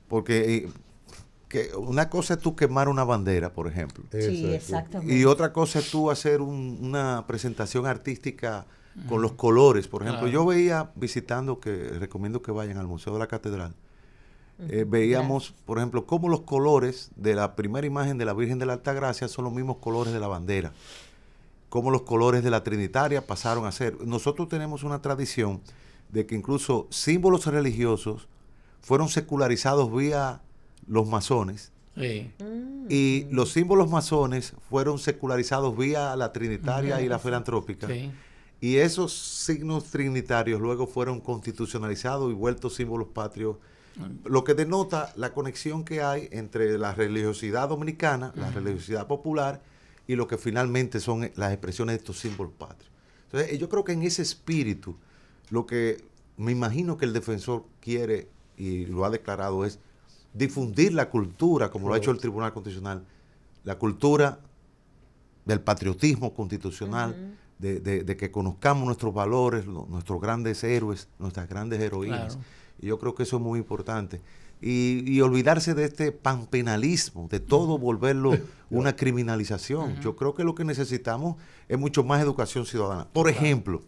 porque que una cosa es tú quemar una bandera, por ejemplo. Sí, exactamente. Y otra cosa es tú hacer una presentación artística con los colores. Por ejemplo, yo veía visitando, que recomiendo que vayan al Museo de la Catedral, veíamos, por ejemplo, cómo los colores de la primera imagen de la Virgen de la Altagracia son los mismos colores de la bandera. Cómo los colores de la Trinitaria pasaron a ser. Nosotros tenemos una tradición de que incluso símbolos religiosos fueron secularizados vía los masones. Sí. Y los símbolos masones fueron secularizados vía la Trinitaria y la filantrópica. Sí. Y esos signos trinitarios luego fueron constitucionalizados y vueltos símbolos patrios, lo que denota la conexión que hay entre la religiosidad dominicana, la religiosidad popular, y lo que finalmente son las expresiones de estos símbolos patrios. Entonces, yo creo que en ese espíritu, lo que me imagino que el defensor quiere, y lo ha declarado, es difundir la cultura, como lo ha hecho el Tribunal Constitucional, la cultura del patriotismo constitucional, de que conozcamos nuestros valores, nuestros grandes héroes, nuestras grandes heroínas. Claro. Y yo creo que eso es muy importante. y olvidarse de este panpenalismo, de todo volverlo una criminalización. Yo creo que lo que necesitamos es mucho más educación ciudadana. Por ejemplo,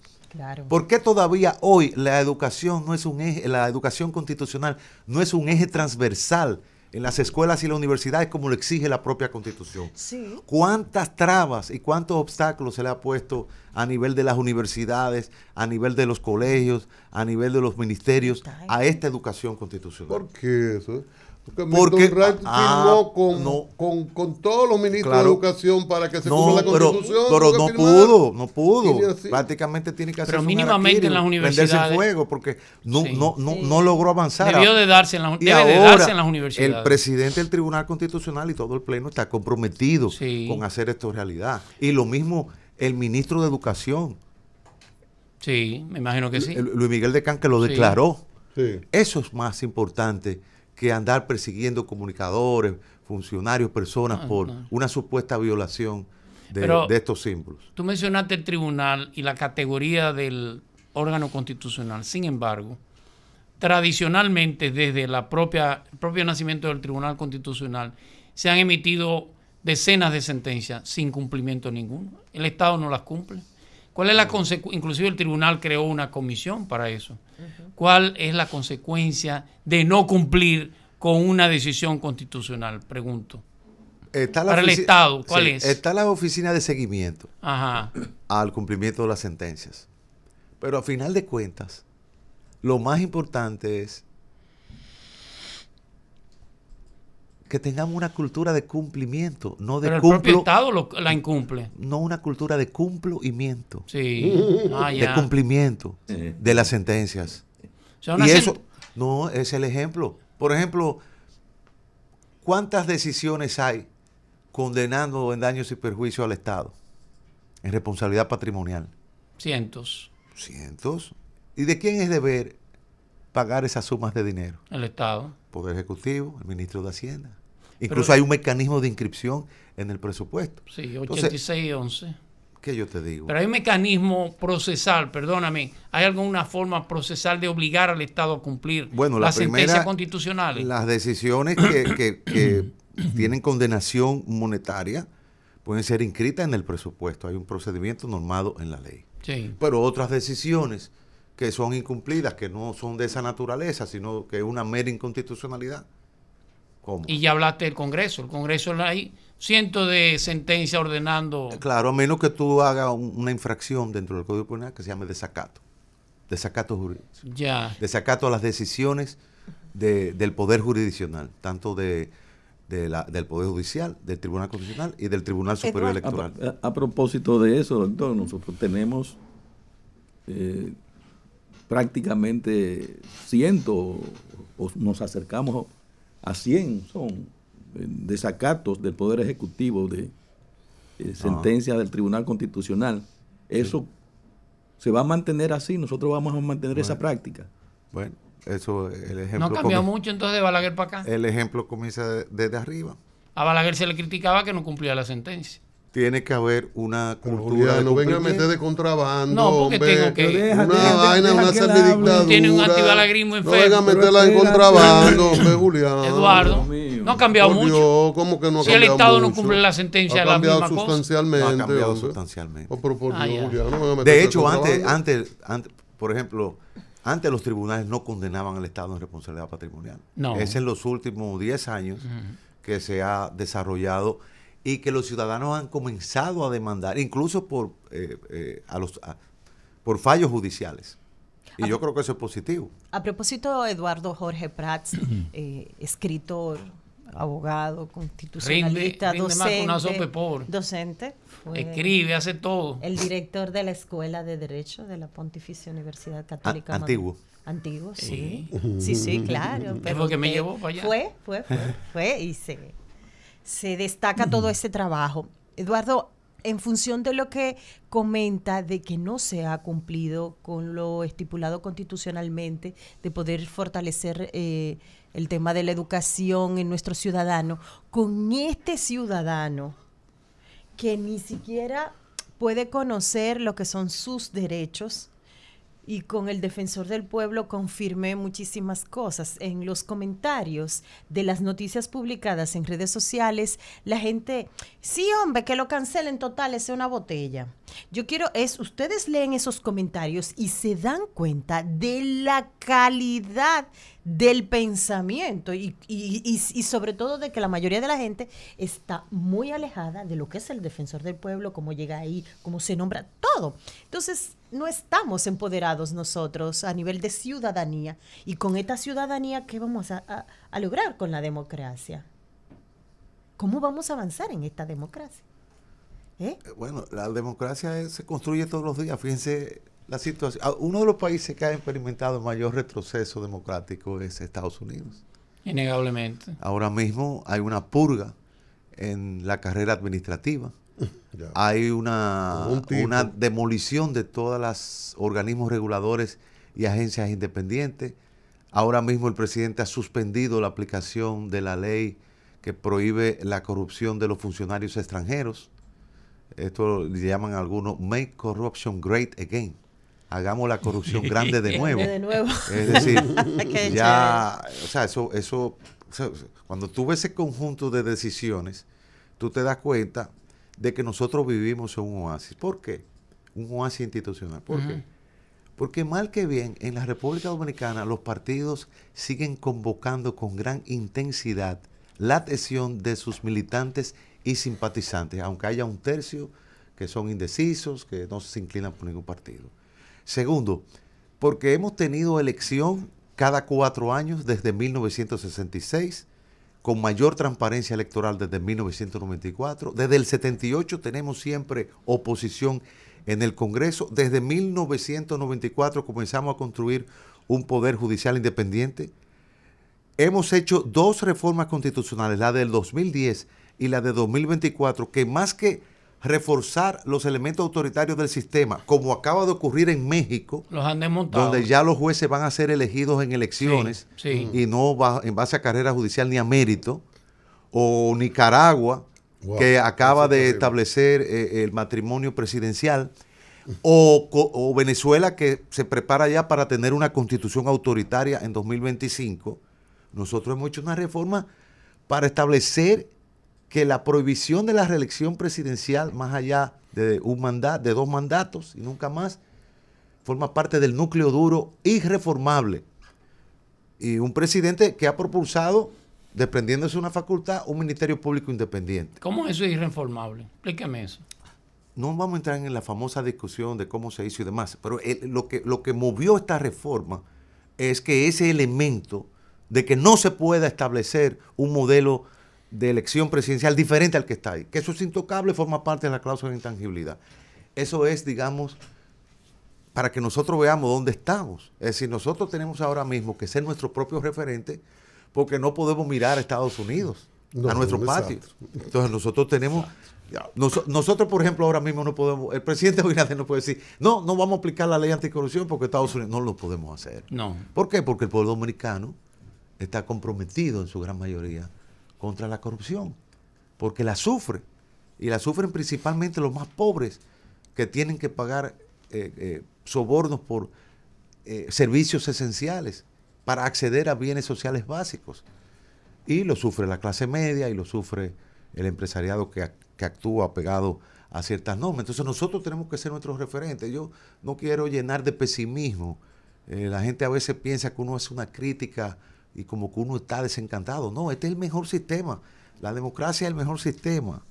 ¿por qué todavía hoy la educación no es un eje, la educación constitucional no es un eje transversal en las escuelas y las universidades como lo exige la propia Constitución? Sí. ¿Cuántas trabas y cuántos obstáculos se le ha puesto a nivel de las universidades, a nivel de los colegios, a nivel de los ministerios, a esta educación constitucional? ¿Por qué eso? Porque Milton Wright firmó con todos los ministros de educación para que se cumpla la Constitución. Pero no pudo. Prácticamente tiene que hacer pero mínimamente en las universidades. Prenderse el fuego porque no logró avanzar. Debe de darse en las universidades. El presidente del Tribunal Constitucional y todo el Pleno está comprometido con hacer esto realidad. Y lo mismo el ministro de Educación. Sí, me imagino que sí. Luis Miguel de Can, que lo declaró. Sí. Eso es más importante que andar persiguiendo comunicadores, funcionarios, personas por una supuesta violación de estos símbolos. Tú mencionaste el tribunal y la categoría del órgano constitucional. Sin embargo, tradicionalmente desde el propio nacimiento del Tribunal Constitucional se han emitido decenas de sentencias sin cumplimiento ninguno. El Estado no las cumple. ¿Cuál es la consecuencia? Inclusive el tribunal creó una comisión para eso. ¿Cuál es la consecuencia de no cumplir con una decisión constitucional? Pregunto. Para el Estado, ¿cuál es? Está la oficina de seguimiento Ajá. al cumplimiento de las sentencias. Pero a final de cuentas, lo más importante es que tengamos una cultura de cumplimiento, no de Pero el propio Estado la incumple. No, una cultura de cumplimiento. Sí. De cumplimiento de las sentencias. O sea, y eso no es el ejemplo. Por ejemplo, ¿cuántas decisiones hay condenando en daños y perjuicios al Estado en responsabilidad patrimonial? Cientos. ¿Y de quién es deber pagar esas sumas de dinero? El Estado. Poder Ejecutivo, el Ministro de Hacienda. Incluso hay un mecanismo de inscripción en el presupuesto. Sí, 86-11. ¿Qué yo te digo? Pero hay un mecanismo procesal, perdóname, ¿hay alguna forma procesal de obligar al Estado a cumplir las sentencias constitucionales? Las decisiones que tienen condenación monetaria pueden ser inscritas en el presupuesto. Hay un procedimiento normado en la ley. Sí. Pero otras decisiones que son incumplidas, que no son de esa naturaleza, sino que es una mera inconstitucionalidad. ¿Cómo? Y ya hablaste del Congreso. El Congreso hay cientos de sentencias ordenando. Claro, a menos que tú hagas una infracción dentro del Código Penal que se llame desacato. Desacato jurídico. Ya. Desacato a las decisiones del Poder Jurisdiccional, tanto del Poder Judicial, del Tribunal Constitucional y del Tribunal Superior Electoral. A propósito de eso, doctor, nosotros tenemos prácticamente 100 o nos acercamos a 100 son desacatos del Poder Ejecutivo de sentencias del Tribunal Constitucional. Eso se va a mantener así, nosotros vamos a mantener esa práctica. Bueno, eso el ejemplo. No ha cambiado mucho entonces de Balaguer para acá. El ejemplo comienza desde arriba. A Balaguer se le criticaba que no cumplía la sentencia. Tiene que haber una cultura. No venga a meter de contrabando. No, porque tengo que. Una semidictadura. Tiene un antibalagrismo enfermo. No venga a meterla en contrabando, Julián. Eduardo, no ha cambiado mucho. ¿Cómo que no ha si el Estado no cumple la sentencia, ha cambiado la misma sustancialmente. No ha cambiado sustancialmente. De hecho, antes, por ejemplo, antes los tribunales no condenaban al Estado en responsabilidad patrimonial. No. Es en los últimos 10 años que se ha desarrollado y que los ciudadanos han comenzado a demandar, incluso por fallos judiciales. Y yo creo que eso es positivo. A propósito, Eduardo Jorge Prats, escritor, abogado, constitucionalista, docente, escribe, hace todo. El director de la Escuela de Derecho de la Pontificia Universidad Católica. Antiguo, sí. Sí, claro. Pero es lo que me llevó para allá. Fue y se destaca todo ese trabajo. Eduardo, en función de lo que comenta de que no se ha cumplido con lo estipulado constitucionalmente, de poder fortalecer el tema de la educación en nuestro ciudadano, con este ciudadano que ni siquiera puede conocer lo que son sus derechos, y con el Defensor del Pueblo confirmé muchísimas cosas. En los comentarios de las noticias publicadas en redes sociales, la gente, sí, hombre, que lo cancelen total, es una botella. Yo quiero, ustedes leen esos comentarios y se dan cuenta de la calidad del pensamiento y sobre todo de que la mayoría de la gente está muy alejada de lo que es el Defensor del Pueblo, cómo llega ahí, cómo se nombra, todo. Entonces, no estamos empoderados nosotros a nivel de ciudadanía. Y con esta ciudadanía, ¿qué vamos a lograr con la democracia? ¿Cómo vamos a avanzar en esta democracia? Bueno, la democracia se construye todos los días. Fíjense la situación. Uno de los países que ha experimentado mayor retroceso democrático es Estados Unidos. Innegablemente. Ahora mismo hay una purga en la carrera administrativa. Ya. Hay una demolición de todos los organismos reguladores y agencias independientes. Ahora mismo el presidente ha suspendido la aplicación de la ley que prohíbe la corrupción de los funcionarios extranjeros. Esto le llaman a algunos Make Corruption Great Again. Hagamos la corrupción grande de nuevo. De nuevo. Es decir, ya, o sea, cuando tú ves ese conjunto de decisiones, tú te das cuenta de que nosotros vivimos en un oasis. ¿Por qué? Un oasis institucional. ¿Por qué? Porque mal que bien, en la República Dominicana los partidos siguen convocando con gran intensidad la adhesión de sus militantes y simpatizantes, aunque haya un tercio que son indecisos, que no se inclinan por ningún partido. Segundo, porque hemos tenido elección cada 4 años desde 1966, con mayor transparencia electoral desde 1994. Desde el 78 tenemos siempre oposición en el Congreso. Desde 1994 comenzamos a construir un poder judicial independiente. Hemos hecho 2 reformas constitucionales, la del 2010 y la de 2024, que más que reforzar los elementos autoritarios del sistema, como acaba de ocurrir en México, los han desmontado, donde ya los jueces van a ser elegidos en elecciones, sí. Y no en base a carrera judicial ni a mérito, o Nicaragua, que acaba de establecer el matrimonio presidencial, o Venezuela, que se prepara ya para tener una constitución autoritaria en 2025. Nosotros hemos hecho una reforma para establecer que la prohibición de la reelección presidencial, más allá de de 2 mandatos y nunca más, forma parte del núcleo duro irreformable. Y un presidente que ha propulsado, desprendiéndose de una facultad, un ministerio público independiente. ¿Cómo eso es irreformable? Explíqueme eso. No vamos a entrar en la famosa discusión de cómo se hizo y demás, pero lo que movió esta reforma es que ese elemento de que no se pueda establecer un modelo de elección presidencial diferente al que está ahí, que eso es intocable, forma parte de la cláusula de intangibilidad. Eso es, digamos, para que nosotros veamos dónde estamos. Es decir, nosotros tenemos ahora mismo que ser nuestro propio referente, porque no podemos mirar a Estados Unidos, a nuestro patio. Entonces nosotros tenemos... Nosotros, por ejemplo, ahora mismo no podemos... El presidente Abinader no puede decir, no vamos a aplicar la ley anticorrupción porque Estados Unidos no lo podemos hacer. No. ¿Por qué? Porque el pueblo dominicano está comprometido en su gran mayoría contra la corrupción, porque la sufre, y la sufren principalmente los más pobres, que tienen que pagar sobornos por servicios esenciales para acceder a bienes sociales básicos. Y lo sufre la clase media y lo sufre el empresariado que actúa pegado a ciertas normas. Entonces nosotros tenemos que ser nuestros referentes. Yo no quiero llenar de pesimismo. La gente a veces piensa que uno es una crítica y como que uno está desencantado. No, este es el mejor sistema. La democracia es el mejor sistema.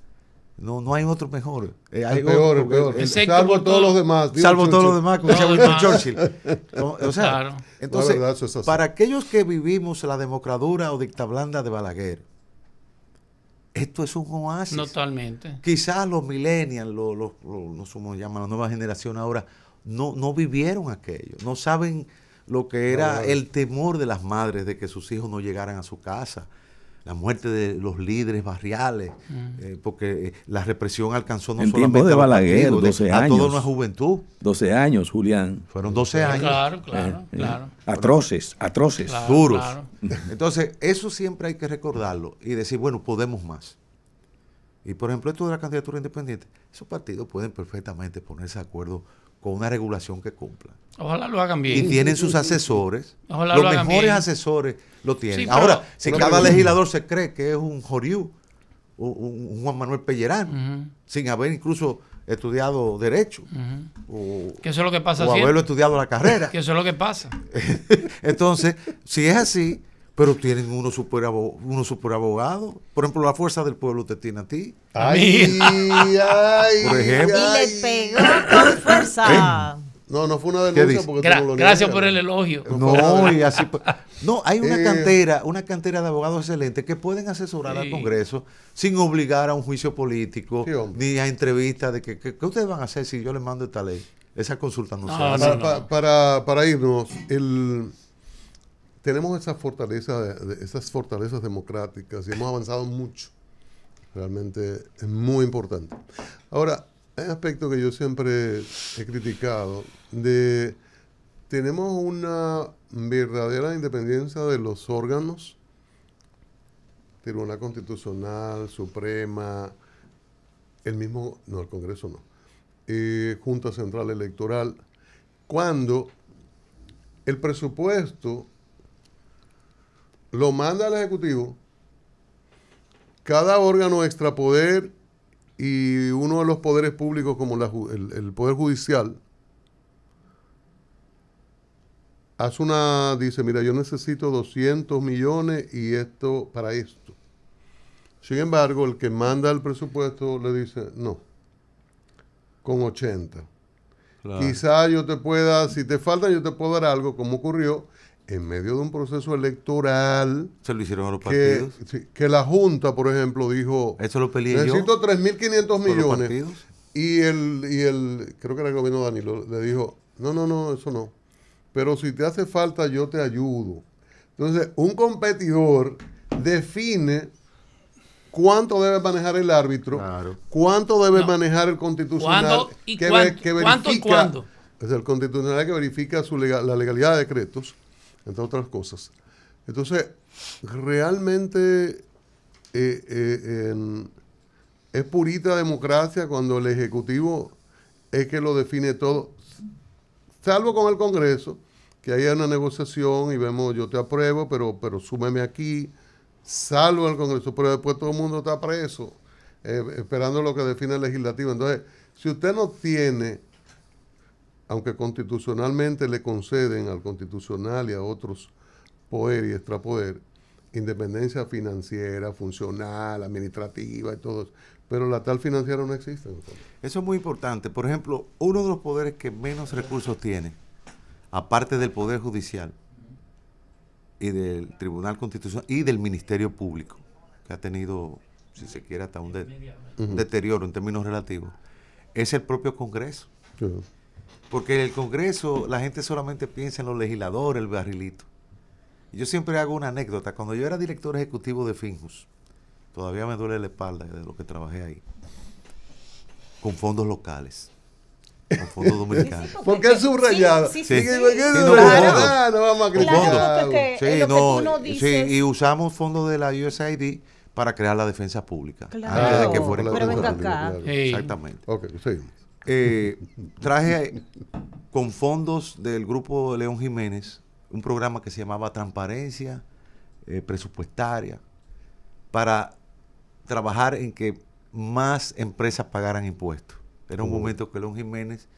No hay otro mejor. El peor. Salvo todos los demás. Salvo todos los demás, como decía Winston Churchill. O sea, claro. Entonces, verdad, eso es así. para aquellos que vivimos la democradura o dictablanda de Balaguer, esto es un oasis. Totalmente. Quizás los millennials, no somos llaman la nueva generación ahora, no vivieron aquello. No saben lo que era el temor de las madres de que sus hijos no llegaran a su casa, la muerte de los líderes barriales, porque la represión alcanzó no en solamente tiempo de Balaguer, partido, 12 años. a toda una juventud. 12 años, Julián. Fueron 12 años. Claro. Atroces. Claro, duros. claro. Entonces, eso siempre hay que recordarlo y decir, bueno, podemos más. Y por ejemplo, esto de la candidatura independiente, esos partidos pueden perfectamente ponerse de acuerdo con una regulación que cumpla. Ojalá lo hagan bien. Y tienen sus asesores. Ojalá Los lo hagan mejores bien. asesores lo tienen. Sí, pero- Ahora, si pero- cada legislador se cree que es un Joriú, un Juan Manuel Pellerán, sin haber incluso estudiado Derecho, o, Que eso es lo que pasa o siempre. haberlo estudiado la carrera. Que eso es lo que pasa. Entonces, si es así, pero tienen unos super abogados. Por ejemplo, la Fuerza del Pueblo te tiene a ti. Ay, ay, Por ejemplo. Y ay. le pegó con fuerza. No, no fue una ¿Qué denuncia dice? porque tú no lo Gracias niegas. por el elogio. No, y así. No, hay una Eh. cantera de abogados excelentes que pueden asesorar al Sí. Congreso sin obligar a un juicio político, Sí, hombre. ni a entrevistas de que ¿qué ustedes van a hacer si yo les mando esta ley? Esa consulta no se No, hace. no. Para irnos, tenemos esas fortalezas democráticas y hemos avanzado mucho. Realmente es muy importante. Ahora, hay un aspecto que yo siempre he criticado, tenemos una verdadera independencia de los órganos, Tribunal Constitucional, Suprema, el Congreso no, Junta Central Electoral, cuando el presupuesto lo manda al Ejecutivo, cada órgano extrapoder y uno de los poderes públicos como el Poder Judicial dice, mira, yo necesito 200 millones y esto para esto. Sin embargo, el que manda el presupuesto le dice, no, con 80. Claro. Quizá yo te pueda, si te falta, yo te puedo dar algo, como ocurrió en medio de un proceso electoral Se lo hicieron a los que, partidos. sí, que la Junta, por ejemplo, dijo, Eso lo peleé necesito yo 3.500 con los millones. partidos. Y creo que era el gobierno de Danilo, le dijo, no, eso no. Pero si te hace falta, yo te ayudo. Entonces, un competidor define cuánto debe manejar el árbitro, Claro. cuánto debe No. manejar el constitucional. ¿Cuándo y que cuánto? que ¿Cuánto y verifica- cuándo? Es el constitucional que verifica la legalidad de decretos, entre otras cosas. Entonces, realmente es purita democracia cuando el Ejecutivo es que lo define todo, salvo con el Congreso, que haya una negociación y vemos, yo te apruebo, pero súmeme aquí, salvo el Congreso, pero después todo el mundo está preso, esperando lo que define el legislativo. Entonces, si usted no tiene, aunque constitucionalmente le conceden al constitucional y a otros poder y extrapoder, independencia financiera, funcional, administrativa y todo eso, pero la tal financiera no existe. Eso es muy importante. Por ejemplo, uno de los poderes que menos recursos tiene, aparte del Poder Judicial y del Tribunal Constitucional y del Ministerio Público, que ha tenido, si se quiere, hasta un deterioro en términos relativos, es el propio Congreso. Sí. Porque el Congreso, la gente solamente piensa en los legisladores, el barrilito. Y yo siempre hago una anécdota. Cuando yo era director ejecutivo de Finjus, todavía me duele la espalda de lo que trabajé ahí, con fondos locales, con fondos dominicanos. ¿Por qué subrayado? Sí, Sí. sí, ¿Por qué Sí, no, subrayado? con Ah, no vamos a Con criticar. Claro, porque Sí, es lo que no, tú no sí, dices. y usamos fondos de la USAID para crear la defensa pública. Claro. Antes de que fuera Claro, Pero venga claro, acá. claro. Sí. Exactamente. Ok, seguimos. Traje con fondos del grupo León Jiménez un programa que se llamaba Transparencia Presupuestaria para trabajar en que más empresas pagaran impuestos. Era un momento que León Jiménez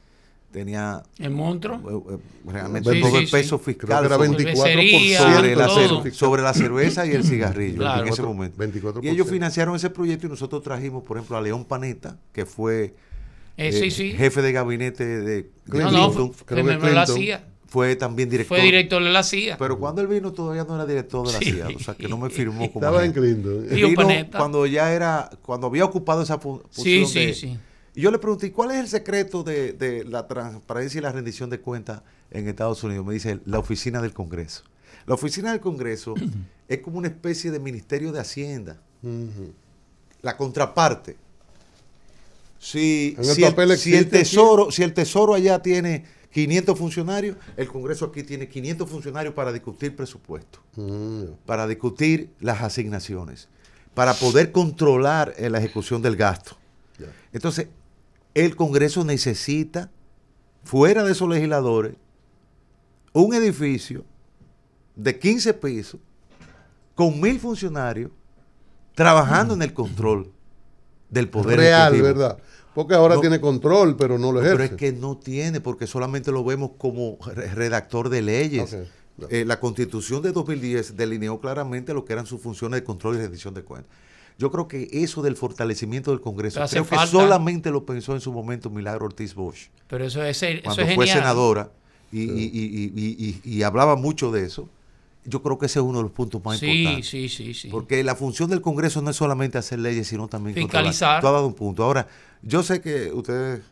tenía El monstruo. realmente Sí, todo sí, el peso sí. fiscal Creo que era sobre, 24% Cervecería, sobre todo. la cerveza y el cigarrillo Claro. en ese momento. 24%. Y ellos financiaron ese proyecto y nosotros trajimos, por ejemplo, a León Panetta, que fue Sí, sí. jefe de gabinete de No, Clinton. creo que me lo Clinton hacía. Fue también director. Fue director de la CIA. Pero cuando él vino todavía no era director de la Sí. CIA, o sea que no me firmó como Estaba en agente. Clinton. Tío Vino Panetta. cuando había ocupado esa Sí, posición sí, de- sí. Y yo le pregunté, ¿cuál es el secreto de la transparencia y la rendición de cuentas en Estados Unidos? Me dice, la oficina del Congreso. La oficina del Congreso es como una especie de ministerio de Hacienda. Ujú. La contraparte. Si, En el si el, papel si el existe tesoro, si el tesoro allá tiene 500 funcionarios, el Congreso aquí tiene 500 funcionarios para discutir presupuesto, para discutir las asignaciones, para poder controlar la ejecución del gasto. Ya. Entonces, el Congreso necesita fuera de esos legisladores, un edificio de 15 pisos con 1,000 funcionarios trabajando en el control del poder real, ejecutivo. ¿verdad? Porque ahora No, tiene control, pero no lo ejerce. Pero es que no tiene, porque solamente lo vemos como redactor de leyes. Ok, no. La Constitución de 2010 delineó claramente lo que eran sus funciones de control y rendición de cuentas. Yo creo que eso del fortalecimiento del Congreso, Hace creo que falta. solamente lo pensó en su momento Milagro Ortiz Bosch, Pero eso es cuando fue genial. senadora y hablaba mucho de eso. Yo creo que ese es uno de los puntos más importantes. Sí. Porque la función del Congreso no es solamente hacer leyes, sino también Fiscalizar. controlar. Tú has dado un punto. Ahora, yo sé que ustedes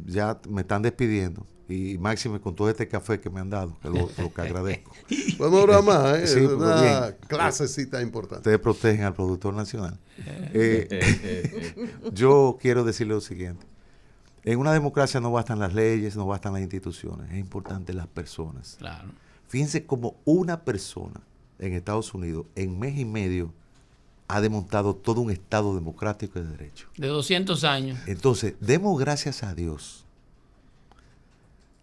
ya me están despidiendo. Y máxime con todo este café que me han dado, que lo que agradezco. Vamos a hablar más, ¿eh? Sí, Es pero una bien. clasecita importante. Ustedes protegen al productor nacional. Yo quiero decirle lo siguiente. En una democracia no bastan las leyes, no bastan las instituciones. Es importante las personas. Claro. Fíjense cómo una persona en Estados Unidos en mes y medio ha desmontado todo un Estado democrático y de derecho. De 200 años. Entonces, demos gracias a Dios,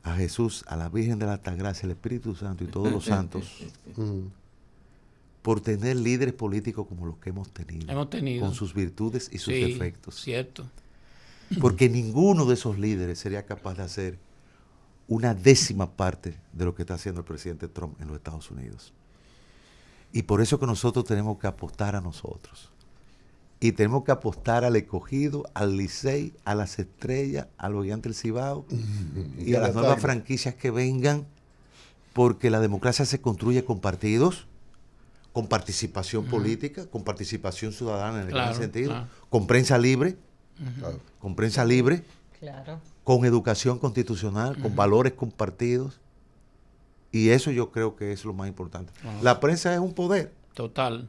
a Jesús, a la Virgen de la Altagracia, al Espíritu Santo y todos los santos, por tener líderes políticos como los que hemos tenido. Con sus virtudes y sus defectos. Cierto. Porque ninguno de esos líderes sería capaz de hacer una 10ª parte de lo que está haciendo el presidente Trump en los Estados Unidos. Y por eso que nosotros tenemos que apostar a nosotros. Y tenemos que apostar al Escogido, al Licey, a las Estrellas, a los Gigantes del Cibao y a las nuevas franquicias que vengan, porque la democracia se construye con partidos, con participación política, con participación ciudadana en el gran sentido, con prensa libre, con prensa libre, con educación constitucional, con valores compartidos. Y eso yo creo que es lo más importante. La prensa es un poder. Total.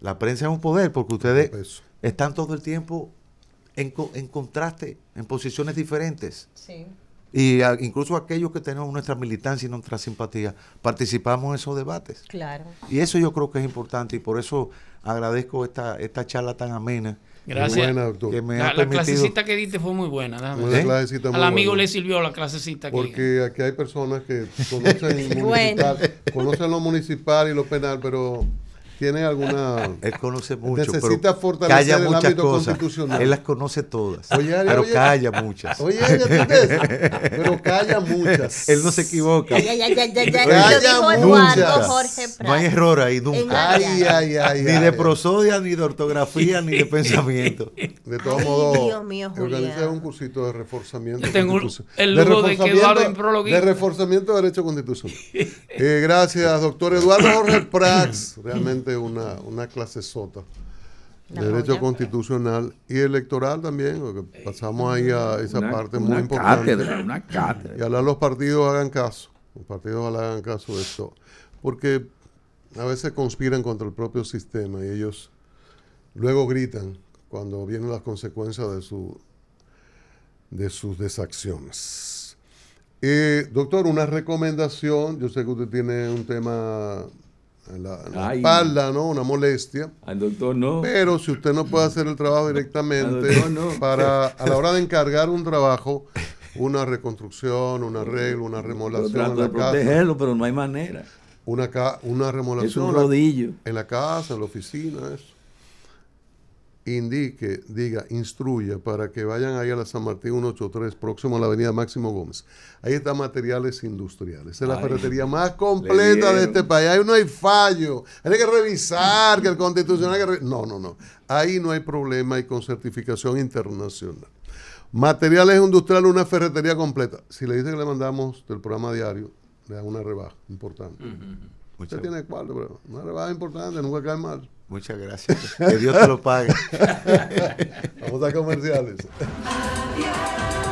La prensa es un poder porque ustedes están todo el tiempo en contraste, en posiciones diferentes. Sí. Y incluso aquellos que tenemos nuestra militancia y nuestra simpatía, participamos en esos debates. Claro. Y eso yo creo que es importante y por eso agradezco esta charla tan amena. Gracias. Buena, doctor. Que me La ha permitido... clasecita que diste fue muy buena. Déjame Una decir. clasecita muy Al amigo buena. le sirvió la clasecita que Porque aquí hay personas que conocen conocen lo municipal y lo penal, pero tiene alguna... Él conoce mucho, Necesita pero fortalecer calla el muchas ámbito cosas. constitucional. Él las conoce todas, Oye, pero oye. calla muchas. Oye, ¿tú ves? Pero calla muchas. Él no se equivoca. Ya. Lo Calla dijo muchas. Eduardo Jorge Prats. No hay error ahí nunca. Ay. Ni de prosodia, ni de ortografía, ni de pensamiento. De todos Ay, modos, Dios mío, Julián. organiza un cursito de reforzamiento. Yo tengo constitucional. el lujo de que Eduardo improloguista. De reforzamiento de derecho constitucional. Gracias, doctor Eduardo Jorge Prats. Realmente una clase sota. Una Derecho joya. constitucional y electoral también, porque pasamos ahí a esa parte muy una importante. cátedra, una cátedra. Y ojalá los partidos hagan caso. Los partidos ojalá hagan caso de esto. Porque a veces conspiran contra el propio sistema y ellos luego gritan cuando vienen las consecuencias de sus desacciones. Doctor, una recomendación. Yo sé que usted tiene un tema en la espalda, ¿no? Una molestia. Al doctor no. Pero si usted no puede hacer el trabajo directamente, No. a la hora de encargar un trabajo, una reconstrucción, un arreglo, una Yo remodelación trato en de la casa, protegerlo, pero no hay manera. una Es remodelación un rodillo. en la casa, en la oficina, eso. Instruya para que vayan ahí a la San Martín 183, próximo a la avenida Máximo Gómez. Ahí están materiales industriales. Es la ferretería más completa de este país. Ahí no hay fallo. Hay que revisar que el constitucional... No. Ahí no hay problema y con certificación internacional. Materiales industriales, una ferretería completa. Si le dice que le mandamos del programa diario, le dan una rebaja importante. Usted tiene cuarto, pero una rebaja importante, nunca cae mal. Muchas gracias. Que Dios te lo pague. Vamos a comerciales. Adiós.